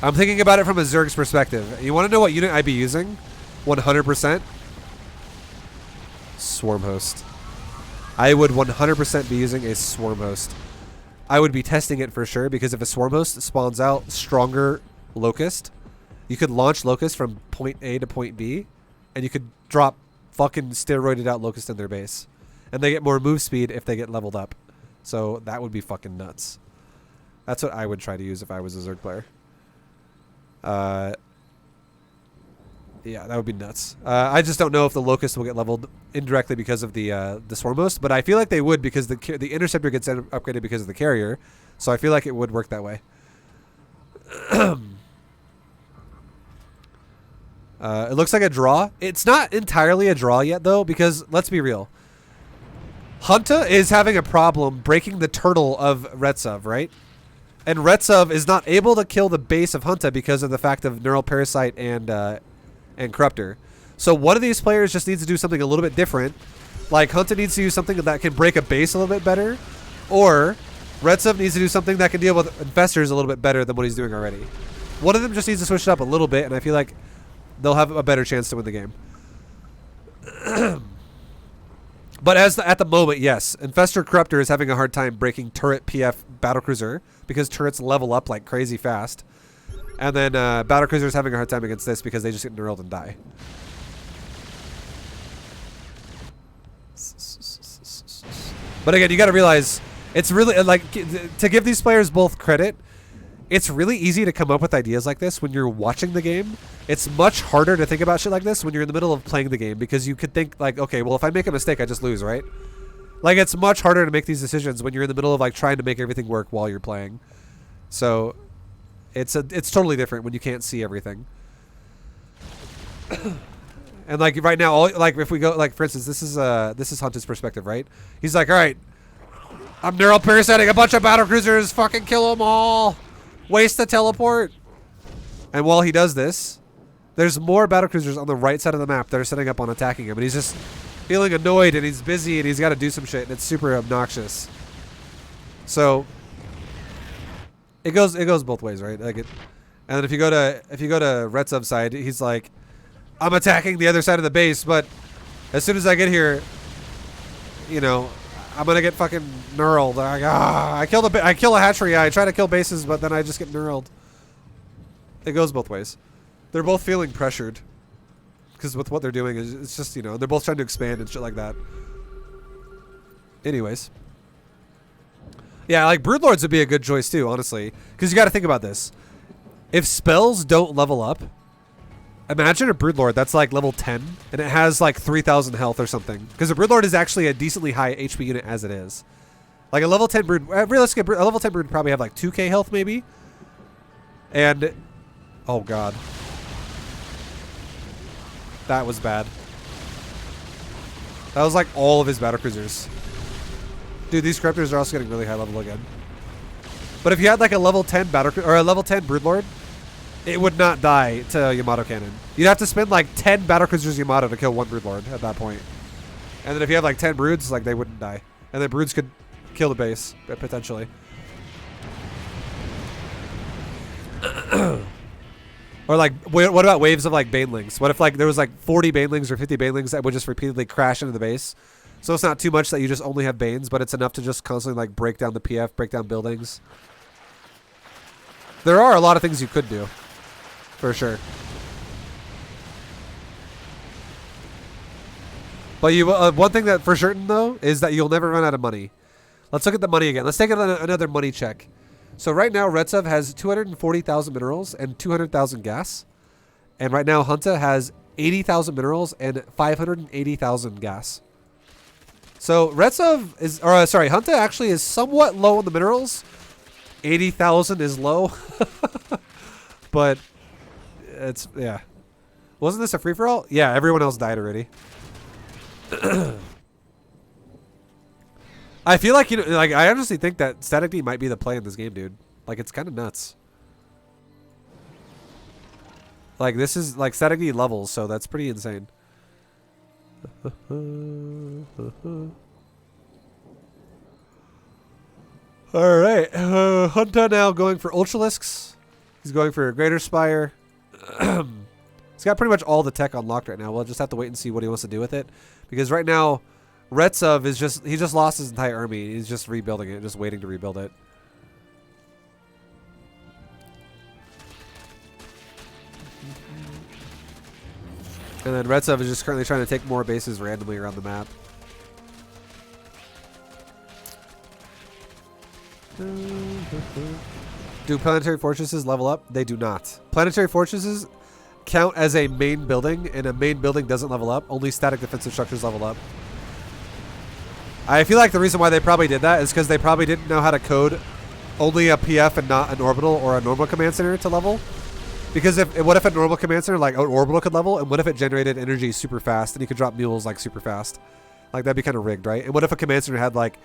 I'm thinking about it from a Zerg's perspective. You want to know what unit I'd be using? 100%? Swarm host. I would 100% be using a swarm host. I would be testing it for sure, because if a swarm host spawns out stronger locust, you could launch locust from point A to point B, and you could drop fucking steroided out locust in their base, and they get more move speed if they get leveled up. So that would be fucking nuts. That's what I would try to use if I was a Zerg player. Yeah, that would be nuts. I just don't know if the locust will get leveled indirectly because of the swarm host, but I feel like they would, because the interceptor gets upgraded because of the carrier. So I feel like it would work that way. It looks like a draw. It's not entirely a draw yet, though, because let's be real. Hunter is having a problem breaking the turtle of Retsuv, right? And Retsuv is not able to kill the base of Hunter because of the fact of Neural Parasite and Corruptor. So one of these players just needs to do something a little bit different. Like Hunter needs to use something that can break a base a little bit better, or Retsuv needs to do something that can deal with infestors a little bit better than what he's doing already. One of them just needs to switch it up a little bit, and I feel like they'll have a better chance to win the game. But at the moment, yes, Infestor Corruptor is having a hard time breaking turret PF battlecruiser because turrets level up like crazy fast, and then battlecruiser is having a hard time against this because they just get knurled and die. But again, you got to realize it's really like to give these players both credit. It's really easy to come up with ideas like this when you're watching the game. It's much harder to think about shit like this when you're in the middle of playing the game because you could think like, okay, well, if I make a mistake, I just lose, right? Like, it's much harder to make these decisions when you're in the middle of like trying to make everything work while you're playing. So it's totally different when you can't see everything. And like right now, like if we go, like for instance, this is Hunt's perspective, right? He's like, all right, I'm neural parasiting a bunch of battlecruisers, fucking kill them all. Waste the teleport. And while he does this, there's more battlecruisers on the right side of the map that are setting up on attacking him, and he's just feeling annoyed, and he's busy, and he's got to do some shit, and it's super obnoxious. So it goes both ways, right? Like and then if you go to Retsov's side, he's like, I'm attacking the other side of the base, but as soon as I get here, you know, I'm gonna get fucking knurled. Like, I kill a hatchery. I try to kill bases, but then I just get knurled. It goes both ways. They're both feeling pressured because with what they're doing, it's just, you know, they're both trying to expand and shit like that. Anyways, yeah, like Broodlords would be a good choice too, honestly, because you got to think about this. If spells don't level up, imagine a Broodlord that's like level 10 and it has like 3,000 health or something. Because a Broodlord is actually a decently high HP unit as it is. Like a level 10 Brood, realistically, a level 10 Brood would probably have like 2k health maybe. And, oh god. That was bad. That was like all of his battlecruisers. Dude, these Corruptors are also getting really high level again. But if you had like a level 10 or a level 10 Broodlord, it would not die to Yamato Cannon. You'd have to spend like 10 battlecruisers Yamato to kill one Broodlord at that point. And then if you have like 10 Broods, like they wouldn't die. And then Broods could kill the base, potentially. Or like, what about waves of like Banelings? What if like there was like 40 Banelings or 50 Banelings that would just repeatedly crash into the base? So it's not too much that you just only have Banes, but it's enough to just constantly like break down the PF, break down buildings. There are a lot of things you could do. For sure. But you one thing that for certain though is that you'll never run out of money. Let's look at the money again. Let's take another money check. So right now Retsov has 240,000 minerals and 200,000 gas. And right now Hunta has 80,000 minerals and 580,000 gas. So Retsov is, or sorry, Hunta actually is somewhat low on the minerals. 80,000 is low. But it's, yeah. Wasn't this a free-for-all? Yeah, everyone else died already. I feel like, you know, like I honestly think that Static D might be the play in this game, dude. Like, it's kind of nuts. Like, this is like Static D levels, so that's pretty insane. All right, Hunta now going for Ultralisks. He's going for a Greater Spire. He's got pretty much all the tech unlocked right now. We'll just have to wait and see what he wants to do with it, because right now Retsov is he just lost his entire army. He's just rebuilding it, just waiting to rebuild it. And then Retsov is just currently trying to take more bases randomly around the map. Do planetary fortresses level up? They do not. Planetary fortresses count as a main building, and a main building doesn't level up. Only static defensive structures level up. I feel like the reason why they probably did that is because they probably didn't know how to code only a PF and not an orbital or a normal command center to level. Because what if a normal command center like an orbital could level, and what if it generated energy super fast and you could drop mules like super fast? Like, that'd be kind of rigged, right? And what if a command center had like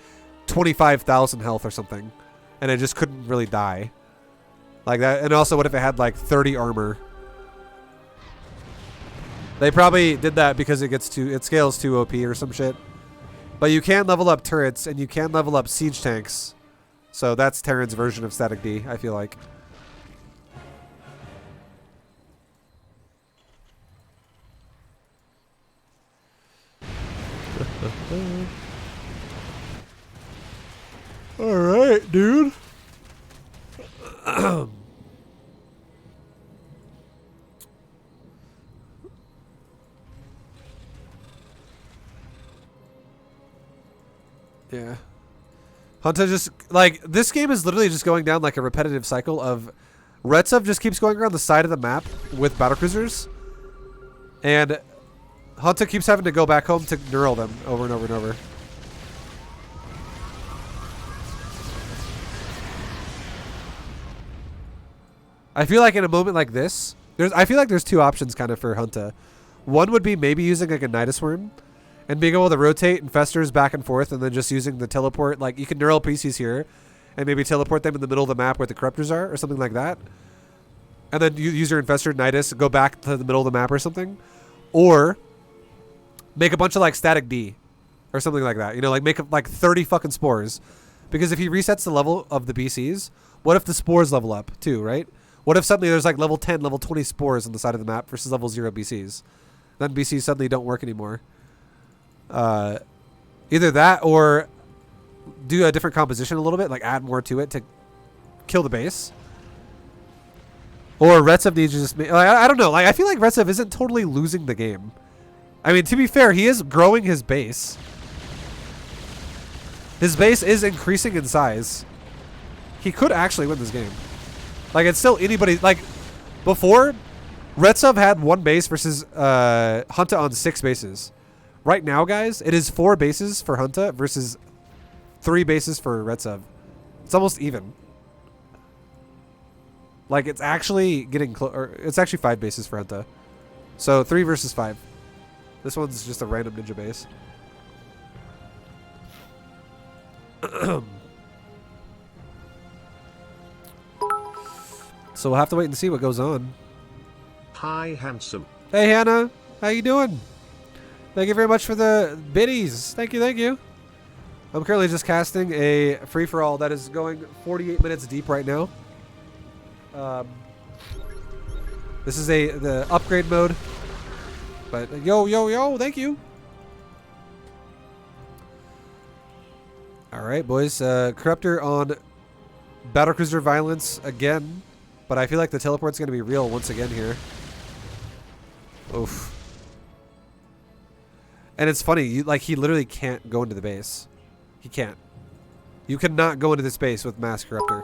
25,000 health or something, and it just couldn't really die? Like that. And also, what if it had like 30 armor? They probably did that because it scales too OP or some shit. But you can level up turrets, and you can level up siege tanks. So that's Terran's version of Static D, I feel like. All right, dude. Yeah. Hunter just, like, this game is literally just going down like a repetitive cycle of Retsov just keeps going around the side of the map with battlecruisers. And Hunter keeps having to go back home to neural them over and over and over. I feel like in a moment like this, I feel like there's two options kind of for Hunter. One would be maybe using like a Nidus Worm and being able to rotate infestors back and forth and then just using the teleport. Like you can neural PCs here and maybe teleport them in the middle of the map where the corruptors are or something like that. And then you use your infestor Nidus, go back to the middle of the map or something. Or make a bunch of like static D or something like that. You know, like make like 30 fucking spores. Because if he resets the level of the BCs, what if the spores level up too, right? What if suddenly there's like level 10, level 20 spores on the side of the map versus level 0 BCs? Then BCs suddenly don't work anymore. Either that or do a different composition a little bit, like add more to it to kill the base. Or Retsov needs to just like, I don't know. Like, I feel like Retsov isn't totally losing the game. I mean, to be fair, he is growing his base. His base is increasing in size. He could actually win this game. Like, it's still anybody. Like, before, Retsov had 1 base versus Hunta on 6 bases. Right now, guys, it is 4 bases for Hunta versus 3 bases for Retsov. It's almost even. Like, it's actually getting close. Or it's actually 5 bases for Hunta. So 3 versus 5. This one's just a random ninja base. So we'll have to wait and see what goes on. Hi, handsome. Hey, Hannah. How you doing? Thank you very much for the biddies. Thank you, thank you. I'm currently just casting a free-for-all that is going 48 minutes deep right now. This is the upgrade mode. But yo, thank you. All right, boys. Corruptor on Battlecruiser Violence again. But I feel like the teleport's going to be real once again here. Oof. And it's funny, he literally can't go into the base. He can't. You cannot go into this base with Mass Corruptor.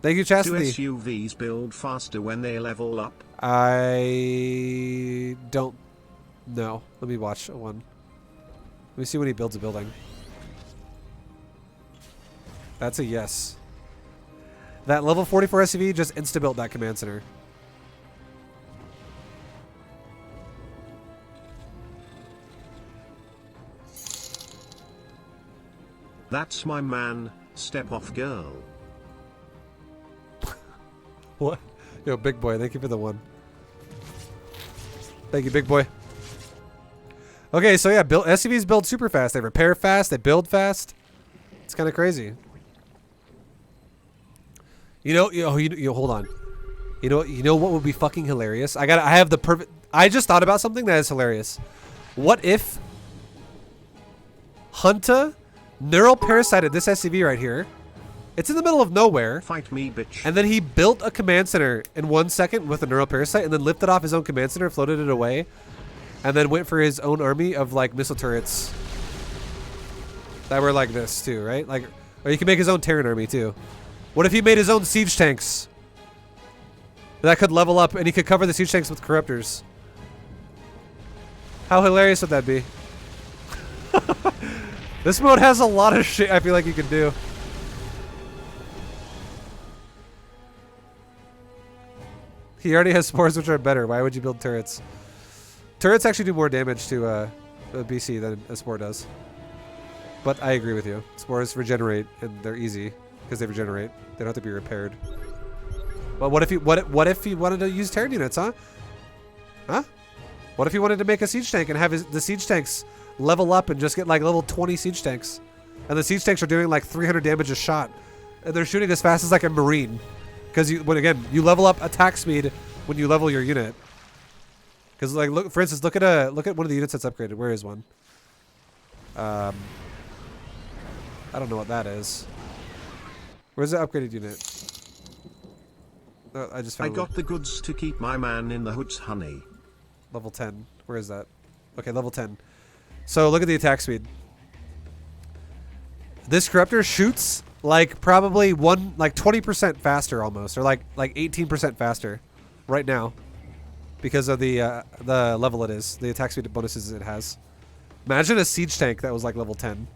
Thank you, Chastity. Do SUVs build faster when they level up? I don't know. Let me watch one. Let me see when he builds a building. That's a yes. That level 44 SUV just insta-built that command center. That's my man, step off girl. What? Yo, big boy, thank you for the 1. Thank you, big boy. Okay, so yeah, SUVs build super fast. They repair fast. They build fast. It's kind of crazy. You know, hold on. You know what would be fucking hilarious? I have the perfect. I just thought about something that is hilarious. What if Hunta neural parasited this SUV right here? It's in the middle of nowhere. Fight me, bitch. And then he built a command center in 1 second with a neural parasite, and then lifted off his own command center, floated it away, and then went for his own army of like missile turrets that were like this too, right? Like, or he can make his own Terran army too. What if he made his own siege tanks that could level up, and he could cover the siege tanks with corruptors? How hilarious would that be? This mode has a lot of shit I feel like you can do. He already has spores, which are better. Why would you build turrets? Turrets actually do more damage to a BC than a spore does. But I agree with you. Spores regenerate, and they're easy because they regenerate. They don't have to be repaired. But what if he wanted to use Terran units, huh? Huh? What if he wanted to make a siege tank and have the siege tanks level up and just get like level 20 siege tanks? And the siege tanks are doing like 300 damage a shot. And they're shooting as fast as like a Marine. Because you level up attack speed when you level your unit. Because like, look for instance, look at one of the units that's upgraded. Where is one? I don't know what that is. Where's the upgraded unit? Oh, I just found got the goods to keep my man in the hoods, honey. level 10. Where is that? Okay, level 10. So look at the attack speed. This corruptor shoots like probably 20% faster almost, or like 18% faster right now because of the level it is, the attack speed bonuses it has. Imagine a siege tank that was like level 10.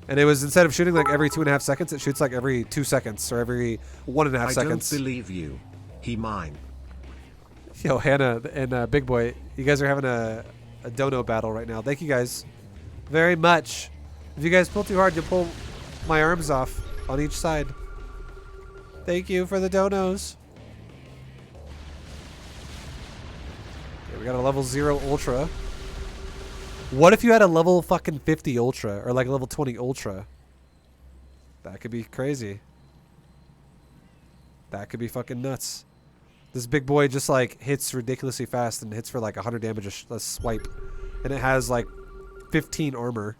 And it was, instead of shooting like every 2.5 seconds, it shoots like every 2 seconds or every 1.5 seconds. I don't believe you. He mine. Yo, Hannah and Big Boy, you guys are having a dono battle right now. Thank you guys very much. If you guys pull too hard, you'll pull my arms off on each side. Thank you for the donos. Okay, we got a level 0 Ultra. What if you had a level fucking 50 Ultra or like a level 20 Ultra? That could be crazy. That could be fucking nuts. This big boy just like hits ridiculously fast and hits for like 100 damage a swipe. And it has like 15 armor.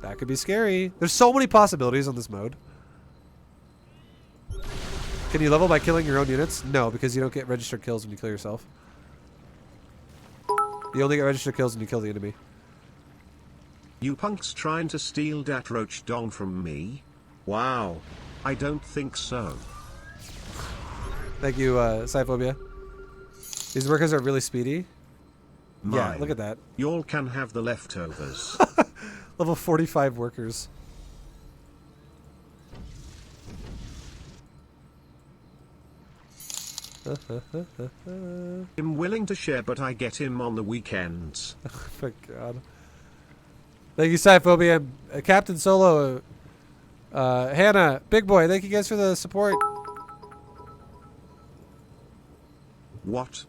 That could be scary. There's so many possibilities on this mode. Can you level by killing your own units? No, because you don't get registered kills when you kill yourself. You only get registered kills when you kill the enemy. You punks trying to steal dat roach dong from me? Wow. I don't think so. Thank you, Cyphobia. These workers are really speedy. Mine. Yeah, look at that. Y'all can have the leftovers. Level 45 workers. I'm willing to share, but I get him on the weekends. Oh my god. Thank you, Cyphobia. Captain Solo. Hannah, Big Boy, thank you guys for the support. What?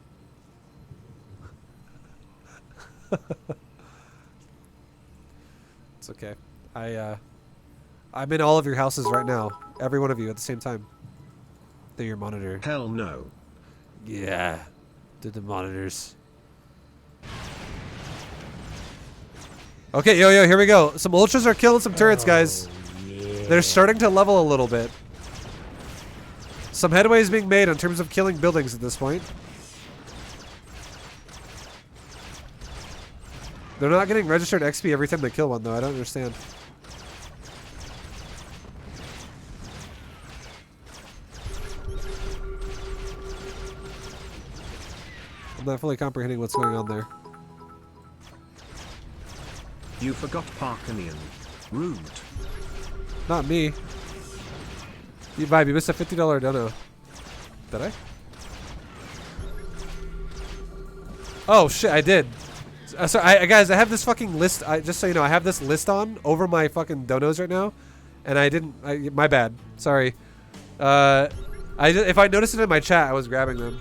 It's okay. I'm in all of your houses right now. Every one of you at the same time. They're your monitor. Hell no. Yeah. Did the monitors. Okay, yo, here we go. Some ultras are killing some turrets, guys. Yeah. They're starting to level a little bit. Some headway is being made in terms of killing buildings at this point. They're not getting registered XP every time they kill one, though. I don't understand. I'm not fully comprehending what's going on there. You forgot Parkanian. Rude. Not me. You vibe, you missed a $50 dono. Did I? Oh shit, I did. So guys, I have this fucking list. Just so you know, I have this list on over my fucking donos right now, and I didn't. My bad. Sorry. If I noticed it in my chat, I was grabbing them.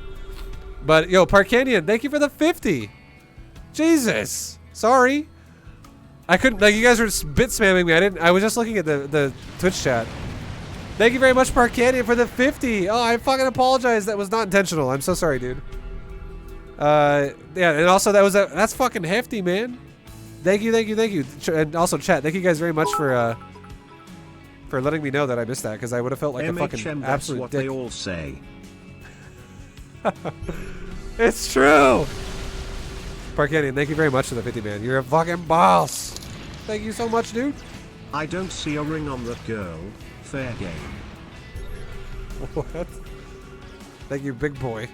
But yo, Park Canyon, thank you for the 50. Jesus. Sorry. I couldn't. Like, you guys were bit spamming me. I was just looking at the Twitch chat. Thank you very much, Park Canyon, for the 50. Oh, I fucking apologize. That was not intentional. I'm so sorry, dude. Yeah, and also that's fucking hefty, man. Thank you. And also, chat, thank you guys very much for letting me know that I missed that, because I would have felt like a fucking absolute what dick. They all say. It's true. Parkanian, thank you very much for the 50, man. You're a fucking boss. Thank you so much, dude. I don't see a ring on that girl. Fair game. What? Thank you, big boy.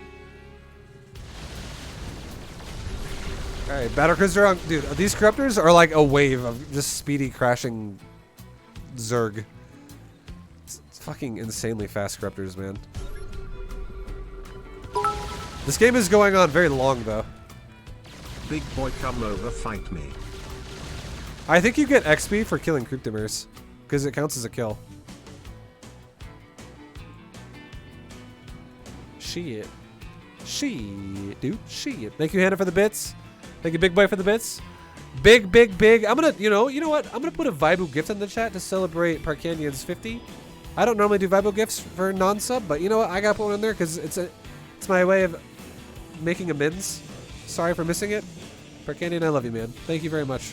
Alright, battlecruiser on. Dude, these corruptors are like a wave of just speedy crashing Zerg. It's fucking insanely fast corruptors, man. This game is going on very long, though. Big boy, come over, fight me. I think you get XP for killing Cryptomers, because it counts as a kill. Shit. Dude. Shit. Thank you, Hannah, for the bits. Thank you, Big Boy, for the bits. Big. I'm gonna, you know what? I'm gonna put a ViBU gift in the chat to celebrate Parkanion's 50. I don't normally do ViBU gifts for non-sub, but you know what? I gotta put one in there because it's my way of making amends Sorry for missing it. Percandian, I love you, man. Thank you very much.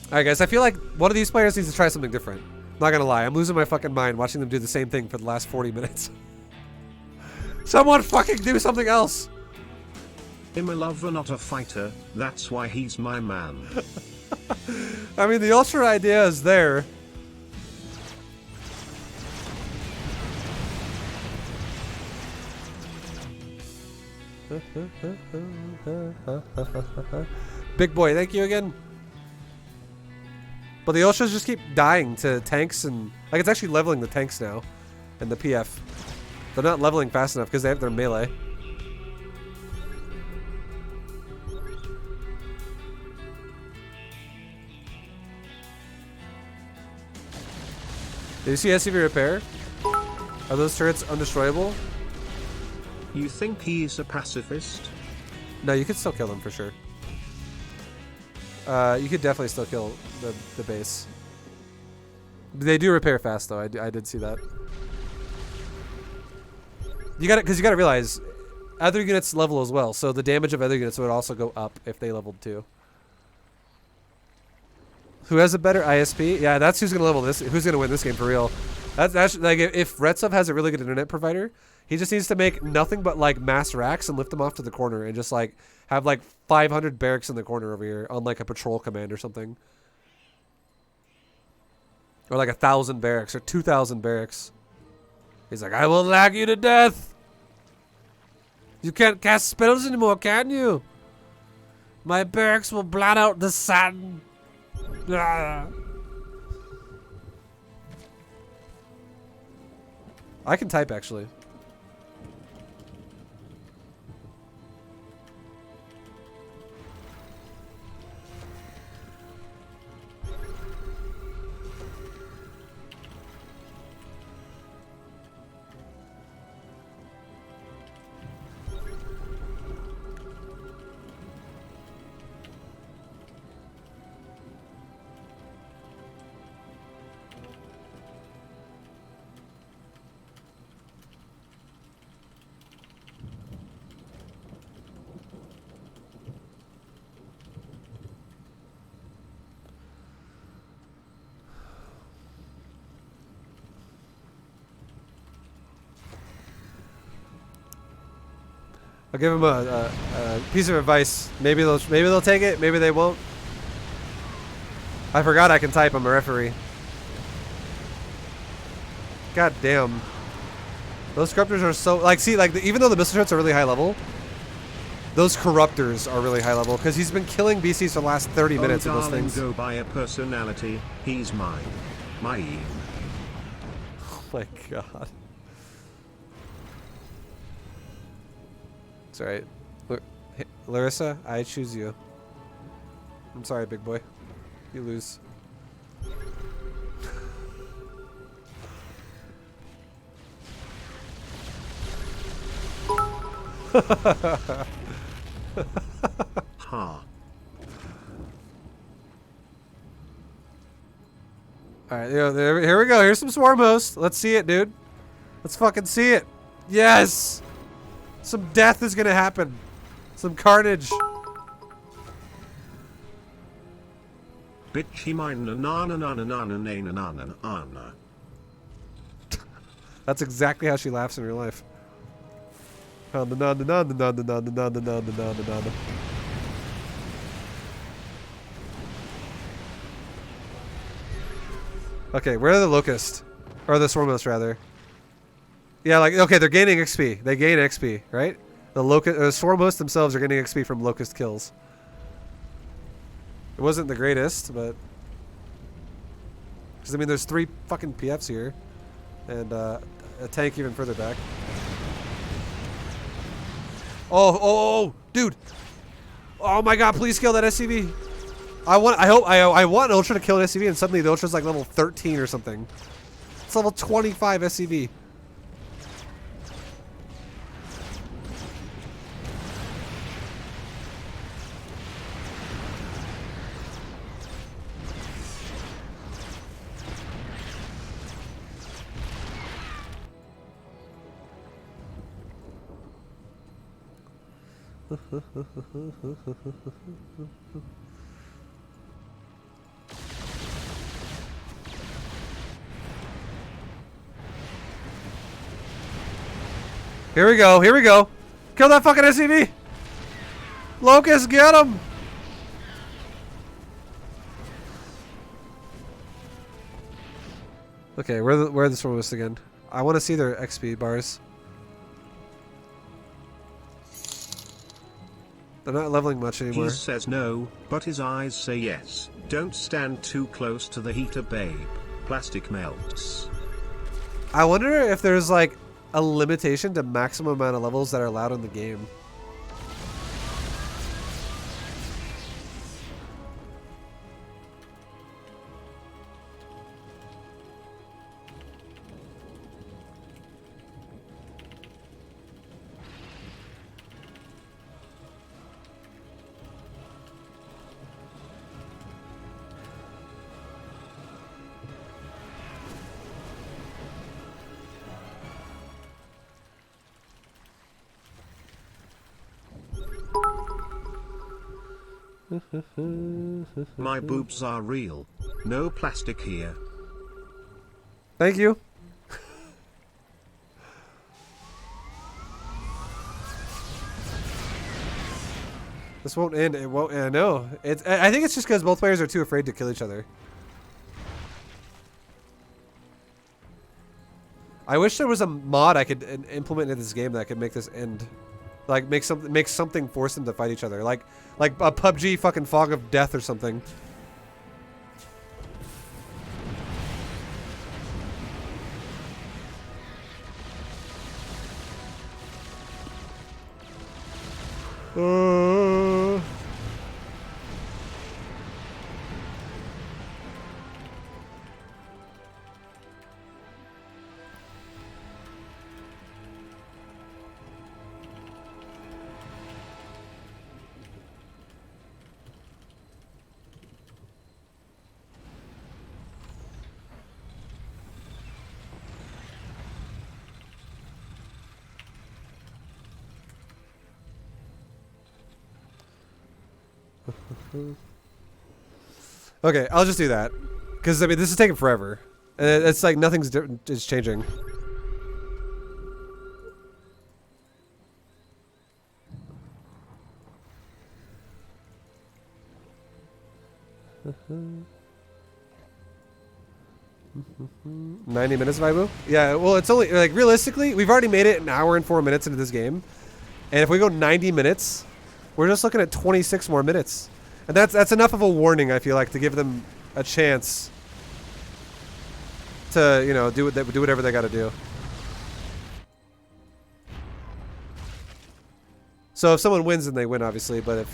Alright, guys, I feel like one of these players needs to try something different. Not gonna lie, I'm losing my fucking mind watching them do the same thing for the last 40 minutes. Someone fucking do something else! I'm a lover, not a fighter, that's why he's my man. I mean, the Ultra idea is there. Big boy, thank you again. But the Ultras just keep dying to tanks and... Like, it's actually leveling the tanks now. And the PF. They're not leveling fast enough because they have their melee. Did you see SCV repair? Are those turrets undestroyable? You think he's a pacifist? No, you could still kill them for sure. You could definitely still kill the base. They do repair fast though. I did see that. You got it because you got to realize other units level as well, so the damage of other units would also go up if they leveled too. Who has a better ISP? Yeah, that's who's gonna level this. Who's gonna win this game for real? That's like if Retsov has a really good internet provider, he just needs to make nothing but like mass racks and lift them off to the corner and just like have like 500 barracks in the corner over here on like a patrol command or something, or like 1,000 barracks or 2,000 barracks. He's like, I will lag you to death. You can't cast spells anymore, can you? My barracks will blot out the sun. I can type actually. I'll give them a piece of advice. Maybe they'll take it. Maybe they won't. I forgot I can type. I'm a referee. God damn. Those corruptors are so like. See, like even though the missile turrets are really high level, those corruptors are really high level because he's been killing BCs for the last 30 minutes of those things. Go by a personality. He's mine. Mine. Oh my god. It's alright. Larissa, I choose you. I'm sorry, big boy. You lose. Ha. Alright, here we go. Here's some swarm host. Let's see it, dude. Let's fucking see it. Yes! Some death is gonna happen. Some carnage. Bitch, he mine na na na na na na na na na na na na. That's exactly how she laughs in real life. Okay, where are the locusts? Or the swarmos, rather. Yeah, like, okay, they're gaining XP. They gain XP, right? The swarmos themselves are getting XP from locust kills. It wasn't the greatest, but... Because, I mean, there's 3 fucking PFs here. And a tank even further back. Oh, dude! Oh my god, please kill that SCV! I want Ultra to kill an SCV, and suddenly the Ultra's like level 13 or something. It's level 25 SCV. Here we go, here we go. Kill that fucking SCV! Locust, get him! Okay, where are the Stormwists again? I want to see their XP bars. They're not leveling much anymore. He says no, but his eyes say yes. Don't stand too close to the heater, babe. Plastic melts. I wonder if there's like a limitation to maximum amount of levels that are allowed in the game. My boobs are real. No plastic here. Thank you. This won't end. It won't. I know. I think it's just because both players are too afraid to kill each other. I wish there was a mod I could implement in this game that could make this end. Like make something force them to fight each other. Like a PUBG fucking Fog of Death or something. Okay, I'll just do that. Because, I mean, this is taking forever. And it's like nothing's is changing. $90 minutes, ViBU? Yeah, well, it's only, like, realistically, we've already made it an hour and 4 minutes into this game. And if we go 90 minutes, we're just looking at 26 more minutes. And that's enough of a warning, I feel like, to give them a chance to, you know, do whatever they got to do. So if someone wins, then they win, obviously. But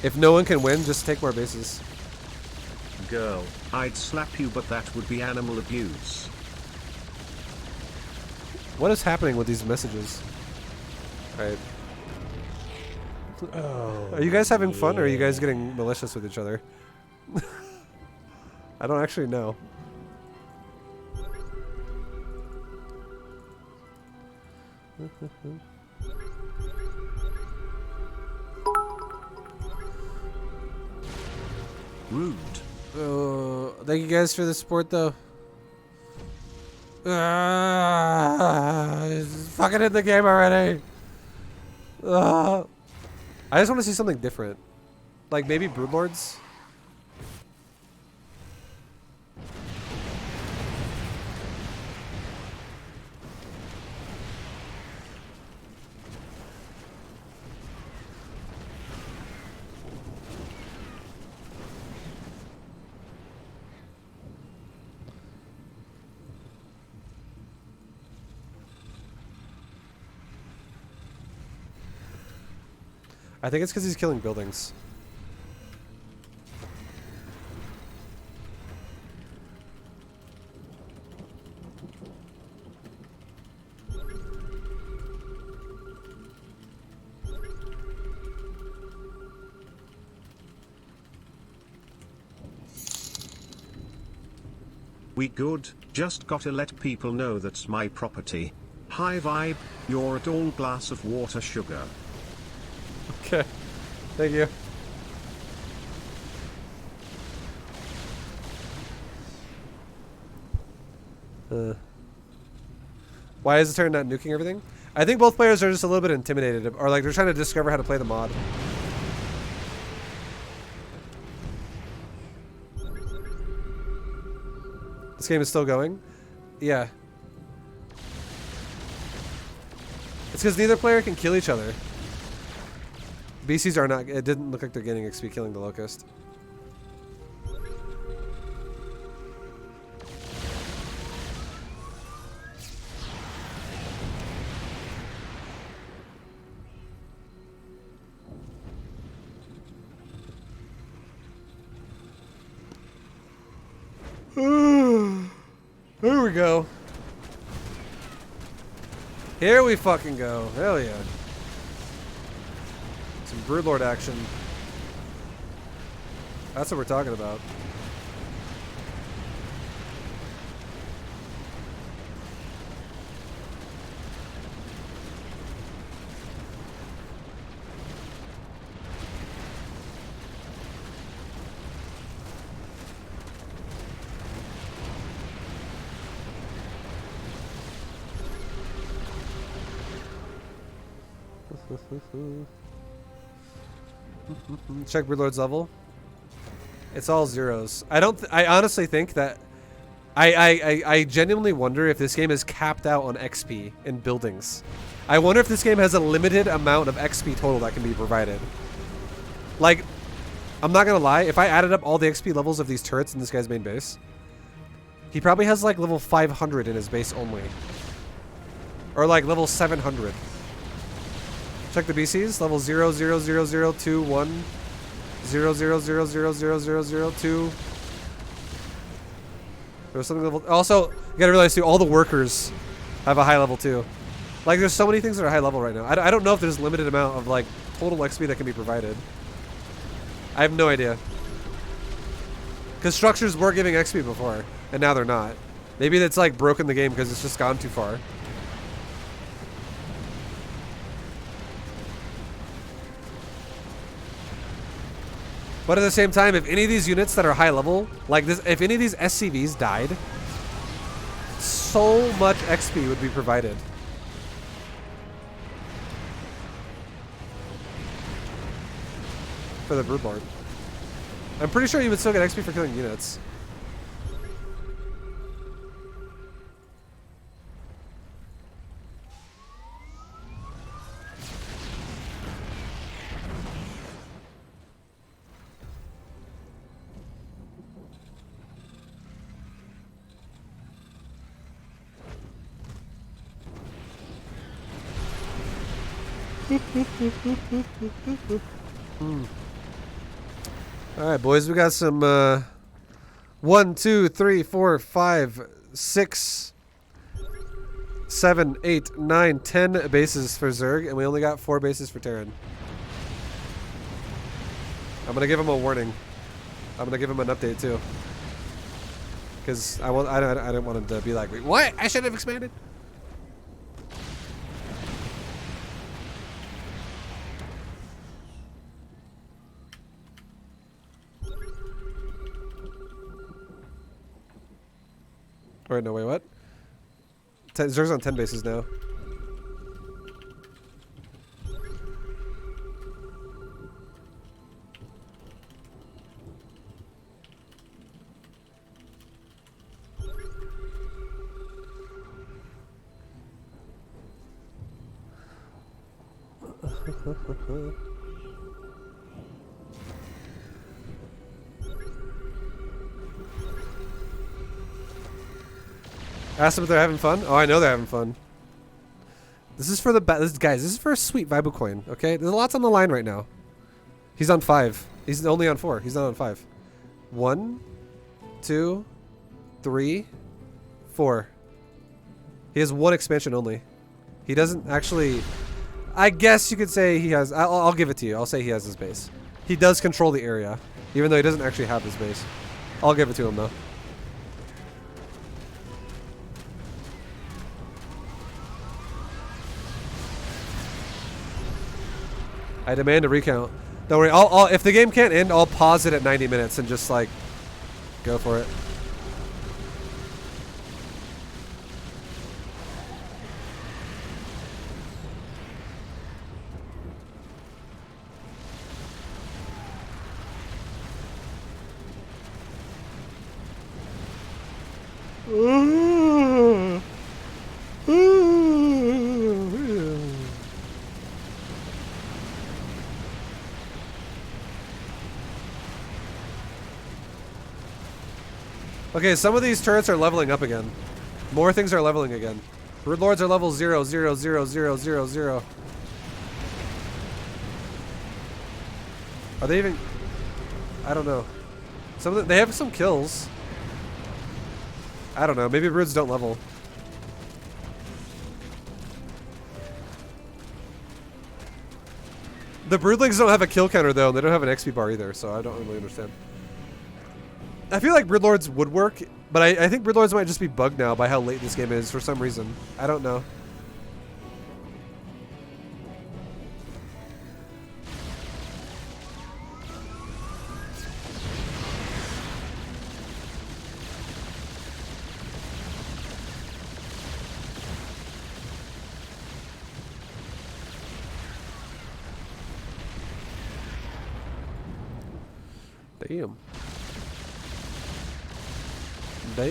if no one can win, just take more bases. Girl, I'd slap you, but that would be animal abuse. What is happening with these messages? All right. Oh, are you guys having fun, or are you guys getting malicious with each other? I don't actually know. Rude. Thank you guys for the support, though. Just fucking in the game already. I just want to see something different. Like maybe Broodlords? I think it's because he's killing buildings. We good, just gotta let people know that's my property. Hi vibe, you're a tall glass of water sugar. Okay. Thank you. Why is the turn not nuking everything? I think both players are just a little bit intimidated, or like they're trying to discover how to play the mod. This game is still going? Yeah. It's because neither player can kill each other. BCs are not. It didn't look like they're getting XP killing the Locust. Here we go. Here we fucking go. Hell yeah. Some Broodlord action. That's what we're talking about. Check Broodlord's level. It's all zeros. I honestly think that I genuinely wonder if this game is capped out on XP in buildings. I wonder if this game has a limited amount of XP total that can be provided. Like, I'm not gonna lie, if I added up all the XP levels of these turrets in this guy's main base, he probably has like level 500 in his base only. Or like level 700. Check the BCs. Level 0, 0, 0, 0, 2, 1, 0, 0, 0, 0, 0, 0, 0, 2. There was something level. Also, you gotta realize too, all the workers have a high level too. Like, there's so many things that are high level right now. I don't know if there's a limited amount of like total XP that can be provided. I have no idea. Because structures were giving XP before, and now they're not. Maybe it's like broken the game because it's just gone too far. But at the same time, if any of these units that are high level, like this, if any of these SCVs died, so much XP would be provided. For the Broodlord. I'm pretty sure you would still get XP for killing units. Alright, boys, we got some 1, 2, 3, 4, 5, 6, 7, 8, 9, 10 bases for Zerg, and we only got 4 bases for Terran. I'm gonna give him a warning. I'm gonna give him an update too, because I didn't want him to be like, what? I should have expanded. Wait, no, wait, what? Zerg's on 10 bases now. Ask them if they're having fun. Oh, I know they're having fun. This is for the guys. This is for a sweet ViBU coin. Okay, there's lots on the line right now. He's on 5. He's only on 4. He's not on 5. 1, 2, 3, 4. He has 1 expansion only. He doesn't actually. I guess you could say he has. I'll give it to you. I'll say he has his base. He does control the area, even though he doesn't actually have his base. I'll give it to him though. I demand a recount. Don't worry. I'll if the game can't end, I'll pause it at 90 minutes and just like go for it. Okay, some of these turrets are leveling up again. More things are leveling again. Brood Lords are level 0, 0, 0, 0, 0, 0. Are they even... I don't know. Some of them, they have some kills. I don't know. Maybe Broods don't level. The Broodlings don't have a kill counter though, and they don't have an XP bar either, so I don't really understand. I feel like Broodlords would work, but I think Broodlords might just be bugged now by how late this game is for some reason. I don't know. Damn. Damn.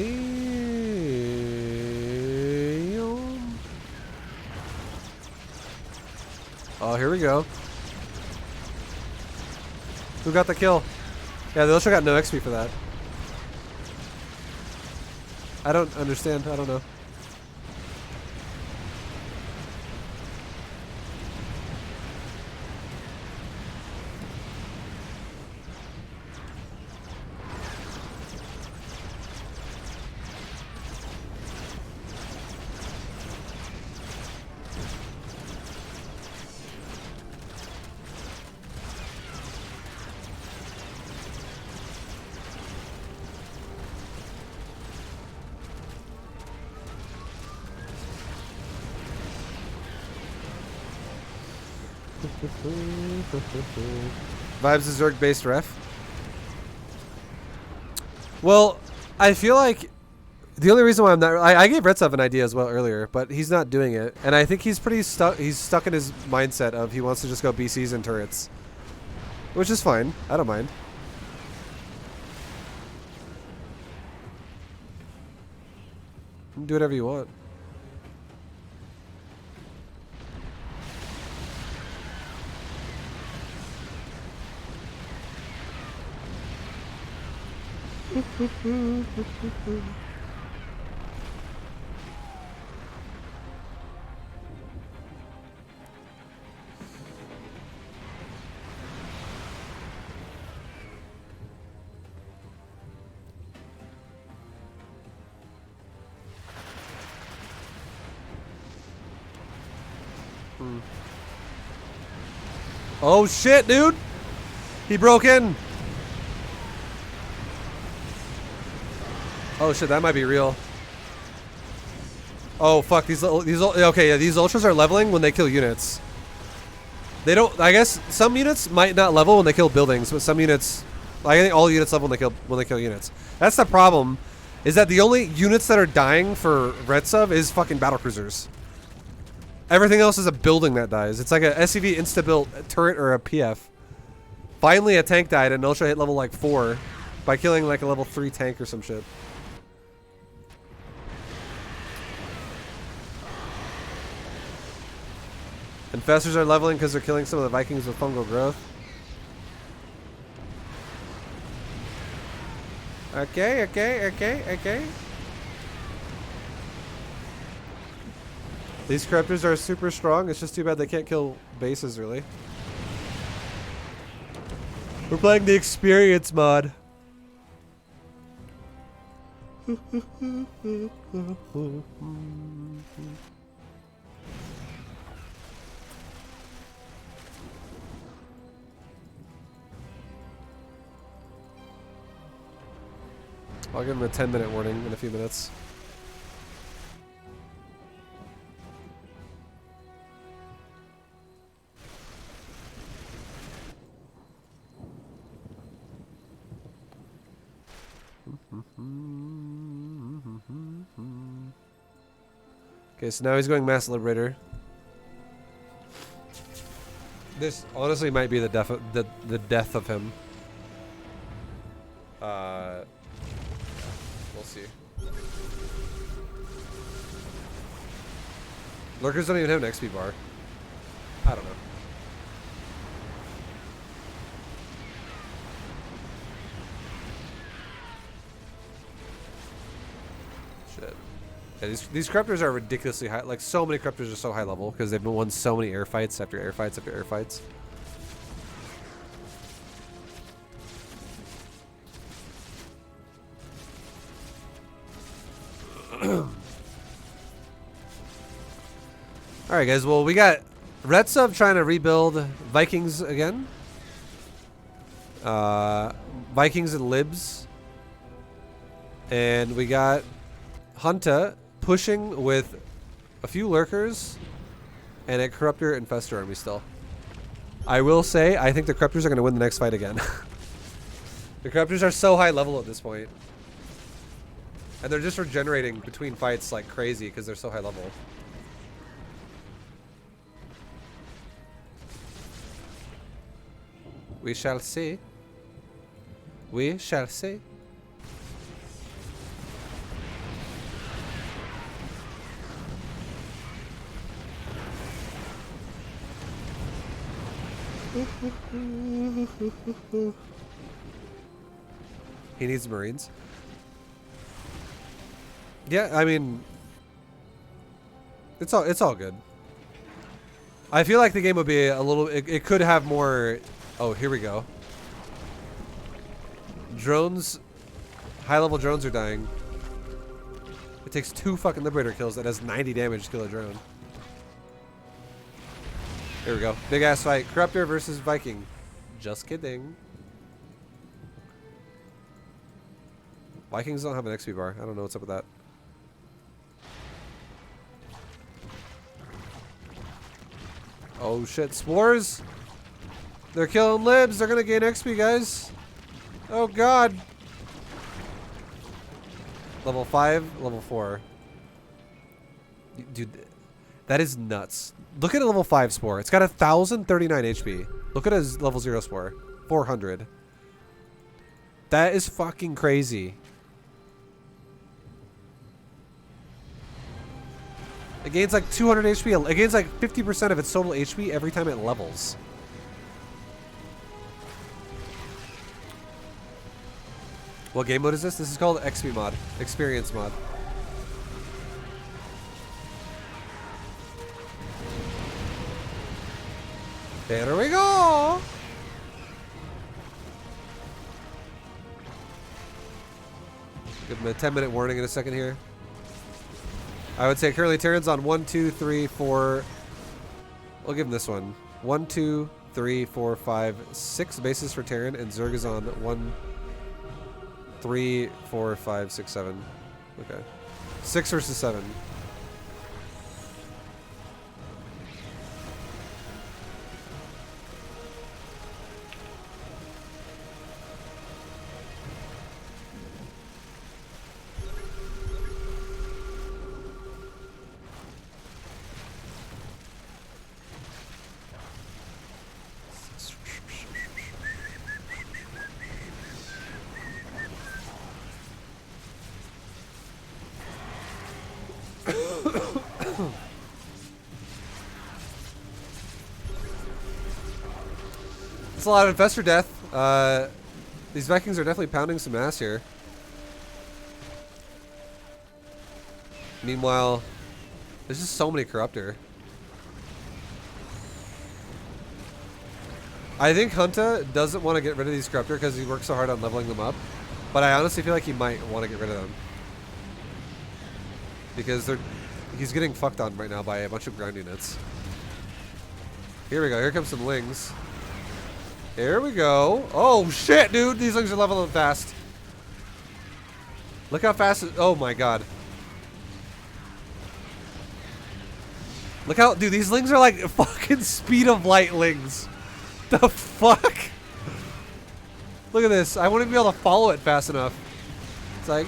Oh, here we go. Who got the kill? Yeah, they also got no XP for that. I don't understand. I don't know. Vibes is Zerg based ref. Well, I feel like the only reason why I'm not, I gave Retsov an idea as well earlier, but he's not doing it, and I think he's pretty stuck. He's stuck in his mindset of he wants to just go BCs and turrets, which is fine. I don't mind. Do whatever you want. Oh shit, dude! He broke in. Oh shit, that might be real. Oh fuck, okay, yeah, these ultras are leveling when they kill units. They don't, I guess some units might not level when they kill buildings, but some units, I think all units level when they kill units. That's the problem, is that the only units that are dying for Retsov is fucking battlecruisers. Everything else is a building that dies. It's like a SCV insta-built turret or a PF. Finally a tank died and Ultra hit level like 4 by killing like a level 3 tank or some shit. Infestors are leveling because they're killing some of the Vikings with fungal growth. Okay. These corruptors are super strong. It's just too bad they can't kill bases, really. We're playing the experience mod. I'll give him a 10-minute warning in a few minutes. Okay, so now he's going Mass Liberator. This honestly might be the death of, the death of him. We'll see. Lurkers don't even have an XP bar. I don't know. Shit. Yeah, these corruptors are ridiculously high. Like, so many corruptors are so high level because they've won so many air fights after air fights after air fights. Alright guys, well we got Retsub trying to rebuild Vikings again. Vikings and Libs. And we got Hunta pushing with a few Lurkers and a Corruptor Infestor army still. I will say, I think the Corruptors are going to win the next fight again. The Corruptors are so high level at this point. And they're just regenerating between fights like crazy because they're so high level. We shall see. We shall see. He needs Marines. Yeah, I mean, it's all good. I feel like the game would be a little. It could have more. Oh, here we go. Drones, high level drones are dying. It takes 2 fucking Liberator kills. That has 90 damage to kill a drone. Here we go. Big ass fight. Corruptor versus Viking. Just kidding. Vikings don't have an XP bar. I don't know what's up with that. Oh shit, spores! They're killing libs, they're gonna gain XP, guys. Oh god. Level 5, level 4. Dude, that is nuts. Look at a level 5 spore. It's got 1,039 HP. Look at his level 0 spore. 400. That is fucking crazy. It gains like 200 HP. It gains like 50% of its total HP every time it levels. What game mode is this? This is called XP mod. Experience mod. There we go! Give him a 10-minute warning in a second here. I would say currently Terran's on 1, 2, 3, 4. We'll give him this one. 1, 2, 3, 4, 5, 6 bases for Terran, and Zerg is on 1, 3, 4, 5, 6, 7. Okay. 6 versus 7. It's a lot of infestor death. These Vikings are definitely pounding some ass here. Meanwhile, there's just so many Corruptor. I think Hunta doesn't want to get rid of these Corruptor because he works so hard on leveling them up. But I honestly feel like he might want to get rid of them. Because he's getting fucked on right now by a bunch of ground units. Here we go. Here comes some Lings. Here we go. Oh shit, dude. These Lings are leveling fast. Look how fast oh my god. Look how, dude, these Lings are like fucking speed of light Lings. The fuck? Look at this. I wouldn't be able to follow it fast enough. It's like.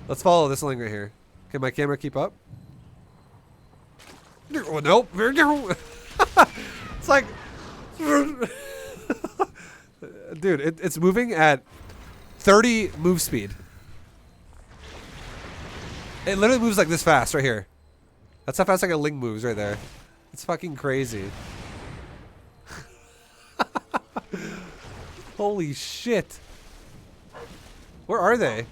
Let's follow this lane right here. Can my camera keep up? Oh, nope. It's like. Dude, it's moving at 30 move speed. It literally moves like this fast right here. That's how fast like a Ling moves right there. It's fucking crazy. Holy shit. Where are they?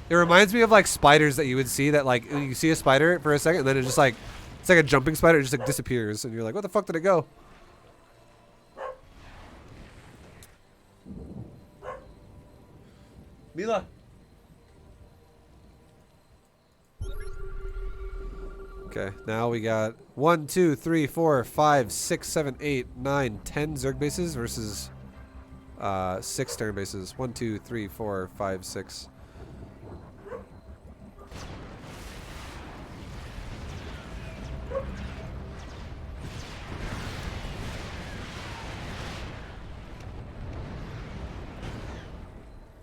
It reminds me of like spiders that you would see that like you see a spider for a second and then it just like it's like a jumping spider, it just like disappears and you're like, what the fuck did it go? Mila. Okay, now we got 1, 2, 3, 4, 5, 6, 7, 8, 9, 10 Zerg bases versus 6 Terran bases. 1, 2, 3, 4, 5, 6.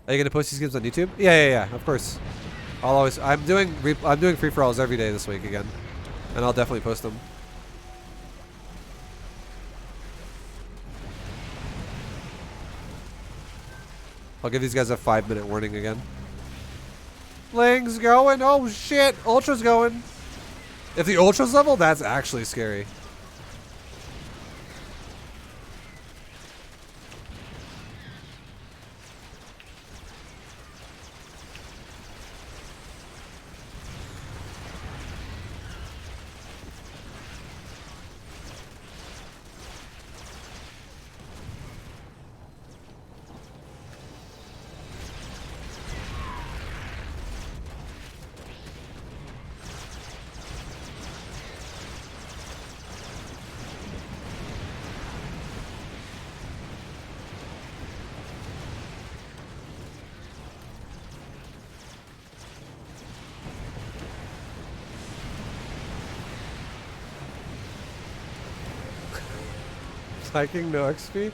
Are you gonna post these games on YouTube? Yeah, of course. I'm doing free for alls every day this week again, and I'll definitely post them. I'll give these guys a 5-minute warning again. Ling's going. Oh shit, Ultra's going. If the Ultra's level, that's actually scary. Hiking no XP?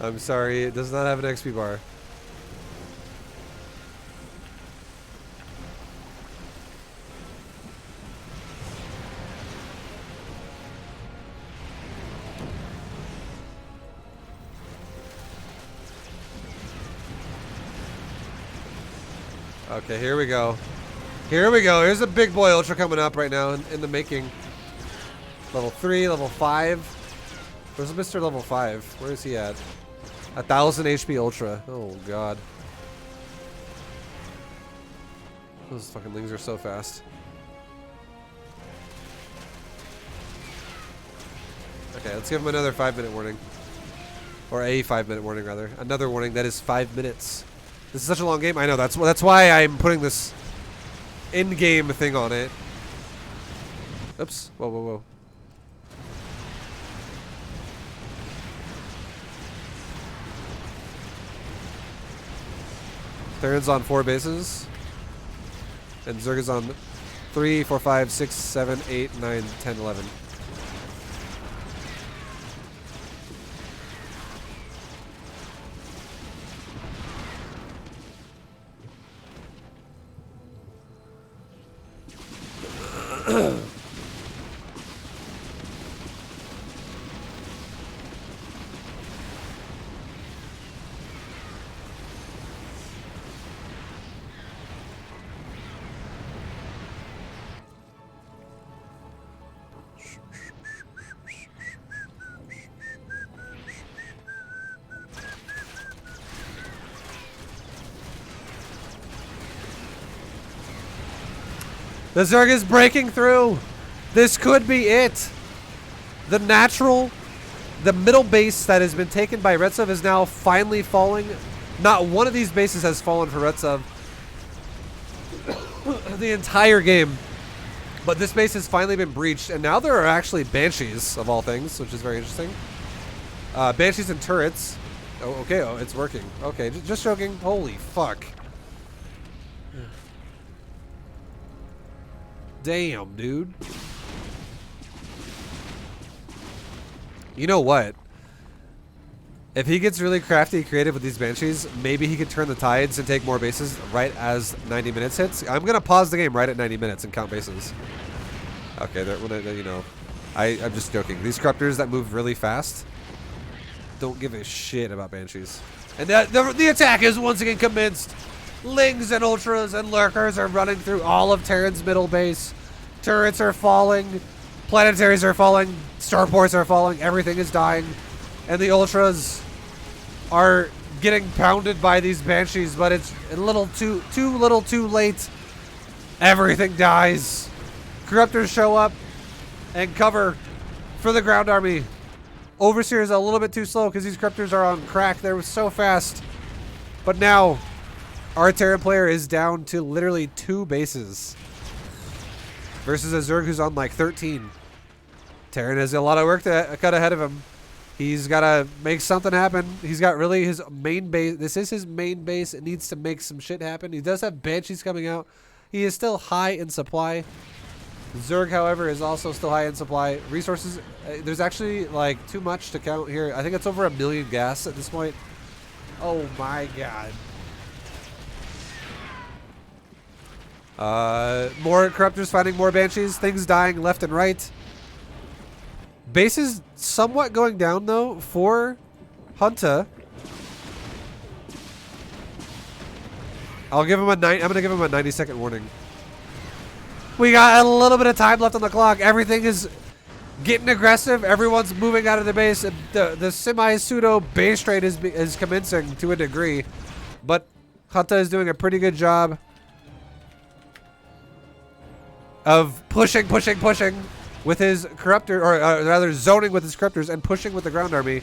I'm sorry, it does not have an XP bar. Okay, here we go. Here we go. Here's a big boy Ultra coming up right now in the making. Level 3, level 5. Where's Mr. Level 5? Where is he at? 1,000 HP Ultra. Oh, God. Those fucking Lings are so fast. Okay, let's give him another 5-minute warning. Or a 5-minute warning, rather. Another warning that is 5 minutes. This is such a long game. I know, that's why I'm putting this in-game thing on it. Oops. Whoa, whoa, whoa. Theron's on 4 bases. And Zerg is on 3, 4, 5, 6, 7, 8, 9, 10, 11. The Zerg is breaking through. This could be it. The middle base that has been taken by Retsev is now finally falling. Not one of these bases has fallen for Retsev the entire game. But this base has finally been breached, and now there are actually Banshees, of all things, which is very interesting. Banshees and turrets. Oh, okay, oh, it's working. Okay, just joking. Holy fuck. Damn, dude. You know what? If he gets really crafty creative with these Banshees, maybe he could turn the tides and take more bases right as 90 minutes hits. I'm going to pause the game right at 90 minutes and count bases. Okay, you know, I'm just joking. These Corruptors that move really fast don't give a shit about Banshees. And the attack is once again commenced. Lings and Ultras and Lurkers are running through all of Terran's middle base. Turrets are falling. Planetaries are falling. Starports are falling. Everything is dying. And the Ultras are getting pounded by these Banshees, but it's a little too late. Everything dies. Corruptors show up and cover for the ground army. Overseer is a little bit too slow because these Corruptors are on crack. They're so fast. But now, our Terran player is down to literally 2 bases. Versus a Zerg who's on like 13. Terran has a lot of work to cut ahead of him. He's got to make something happen. He's got really his main base. This is his main base. It needs to make some shit happen. He does have Banshees coming out. He is still high in supply. Zerg, however, is also still high in supply. Resources, there's actually like too much to count here. I think it's over 1 million gas at this point. Oh my god. More Corruptors finding more Banshees. Things dying left and right. Base is somewhat going down though for Hunter. I'm gonna give him a 90-second warning. We got a little bit of time left on the clock. Everything is getting aggressive. Everyone's moving out of the base. The semi-pseudo base trade is commencing to a degree, but Hunter is doing a pretty good job of pushing with his Corruptor, or rather zoning with his Corruptors and pushing with the ground army.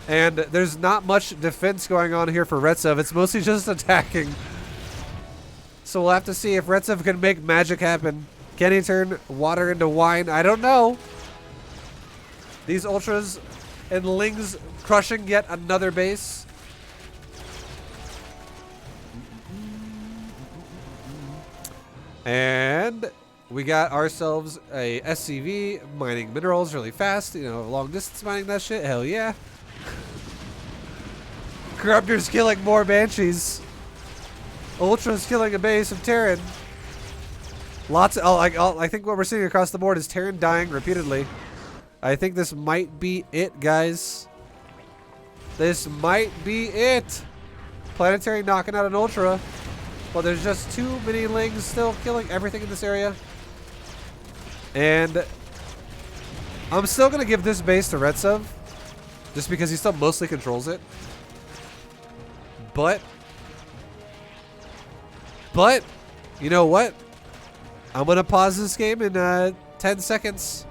And there's not much defense going on here for Retsev. It's mostly just attacking. So we'll have to see if Retsev can make magic happen. Can he turn water into wine? I don't know. These Ultras and Lings crushing yet another base. And we got ourselves a SCV mining minerals really fast. You know, long distance mining that shit. Hell yeah. Corruptors killing more Banshees. Ultra's killing a base of Terran. Lots of, I think what we're seeing across the board is Terran dying repeatedly. I think this might be it, guys. This might be it. Planetary knocking out an Ultra. Well, there's just too many Lings still killing everything in this area. And I'm still going to give this base to Retsev, just because he still mostly controls it. But, you know what? I'm going to pause this game in 10 seconds.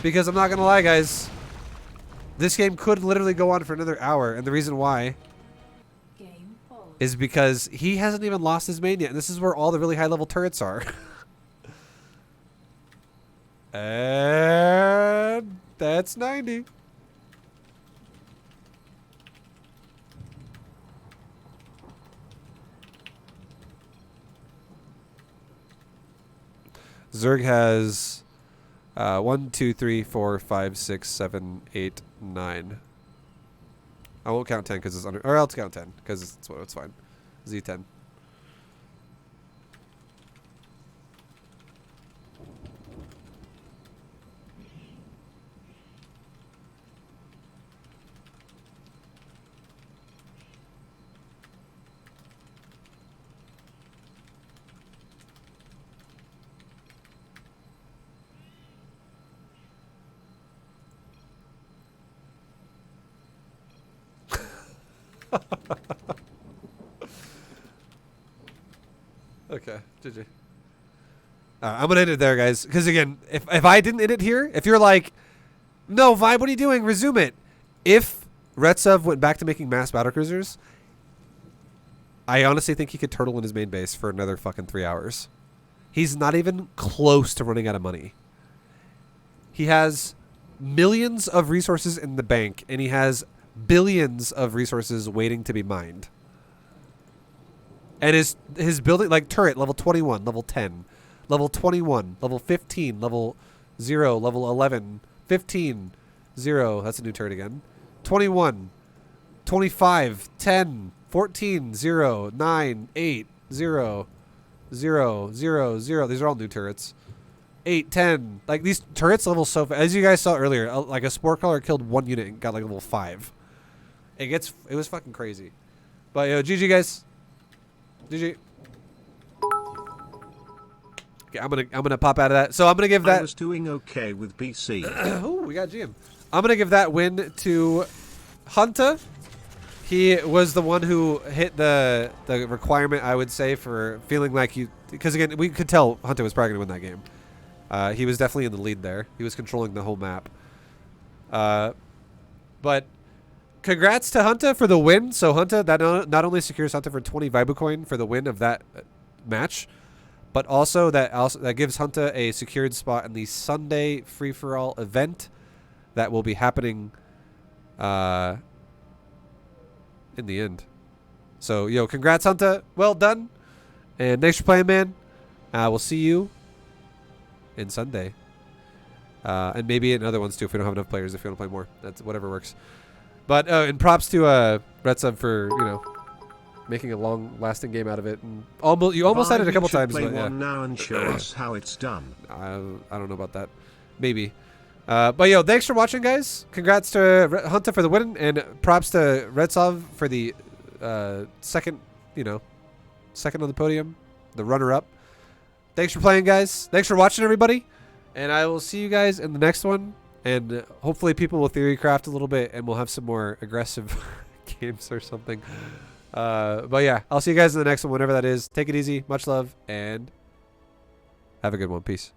Because I'm not going to lie, guys. This game could literally go on for another hour. And the reason why is because he hasn't even lost his main yet. And this is where all the really high level turrets are. And that's 90. Zerg has 1, 2, 3, 4, 5, 6, 7, 8, 9. I won't count 10 because it's under, or I'll count 10 because it's fine. Z10. Okay, GG. I'm gonna end it there, guys. Because again, if I didn't end it here, if you're like, no, Vibe, what are you doing? Resume it. If Retsev went back to making mass battlecruisers, I honestly think he could turtle in his main base for another fucking 3 hours. He's not even close to running out of money. He has millions of resources in the bank, and he has billions of resources waiting to be mined. And his building, like turret, level 21, level 10. level 21, level 15, level 0, level 11, 15, 0. That's a new turret again. 21, 25, 10, 14, 0, 9, 8, 0, 0, 0, 0. These are all new turrets. 8, 10. Like, these turrets level so fast. As you guys saw earlier, like a sport color killed 1 unit and got like level 5. It was fucking crazy. But yo, GG guys. GG. Okay, I'm gonna pop out of that. So I'm gonna give that. I was doing okay with BC. Oh, we got GM. I'm gonna give that win to Hunter. He was the one who hit the requirement, I would say, for feeling like he, because again we could tell Hunter was probably gonna win that game. He was definitely in the lead there. He was controlling the whole map. But congrats to Hunter for the win. So Hunter, that not only secures Hunter for 20 ViBU coin for the win of that match, but also that gives Hunter a secured spot in the Sunday free-for-all event that will be happening in the end. So, yo, congrats, Hunter. Well done. And thanks for playing, man. We'll see you in Sunday. And maybe in other ones, too, if we don't have enough players, if you want to play more. That's whatever works. But, and props to Red Sub for, you know, making a long-lasting game out of it. And you almost had it a couple times. Play but, yeah. one now and show us how it's done. I don't know about that. Maybe. But yo, thanks for watching, guys. Congrats to Hunter for the win, and props to Redsov for the second on the podium, the runner-up. Thanks for playing, guys. Thanks for watching, everybody. And I will see you guys in the next one. And hopefully people will theorycraft a little bit, and we'll have some more aggressive games or something. But yeah, I'll see you guys in the next one, whenever that is. Take it easy. Much love, and have a good one. Peace.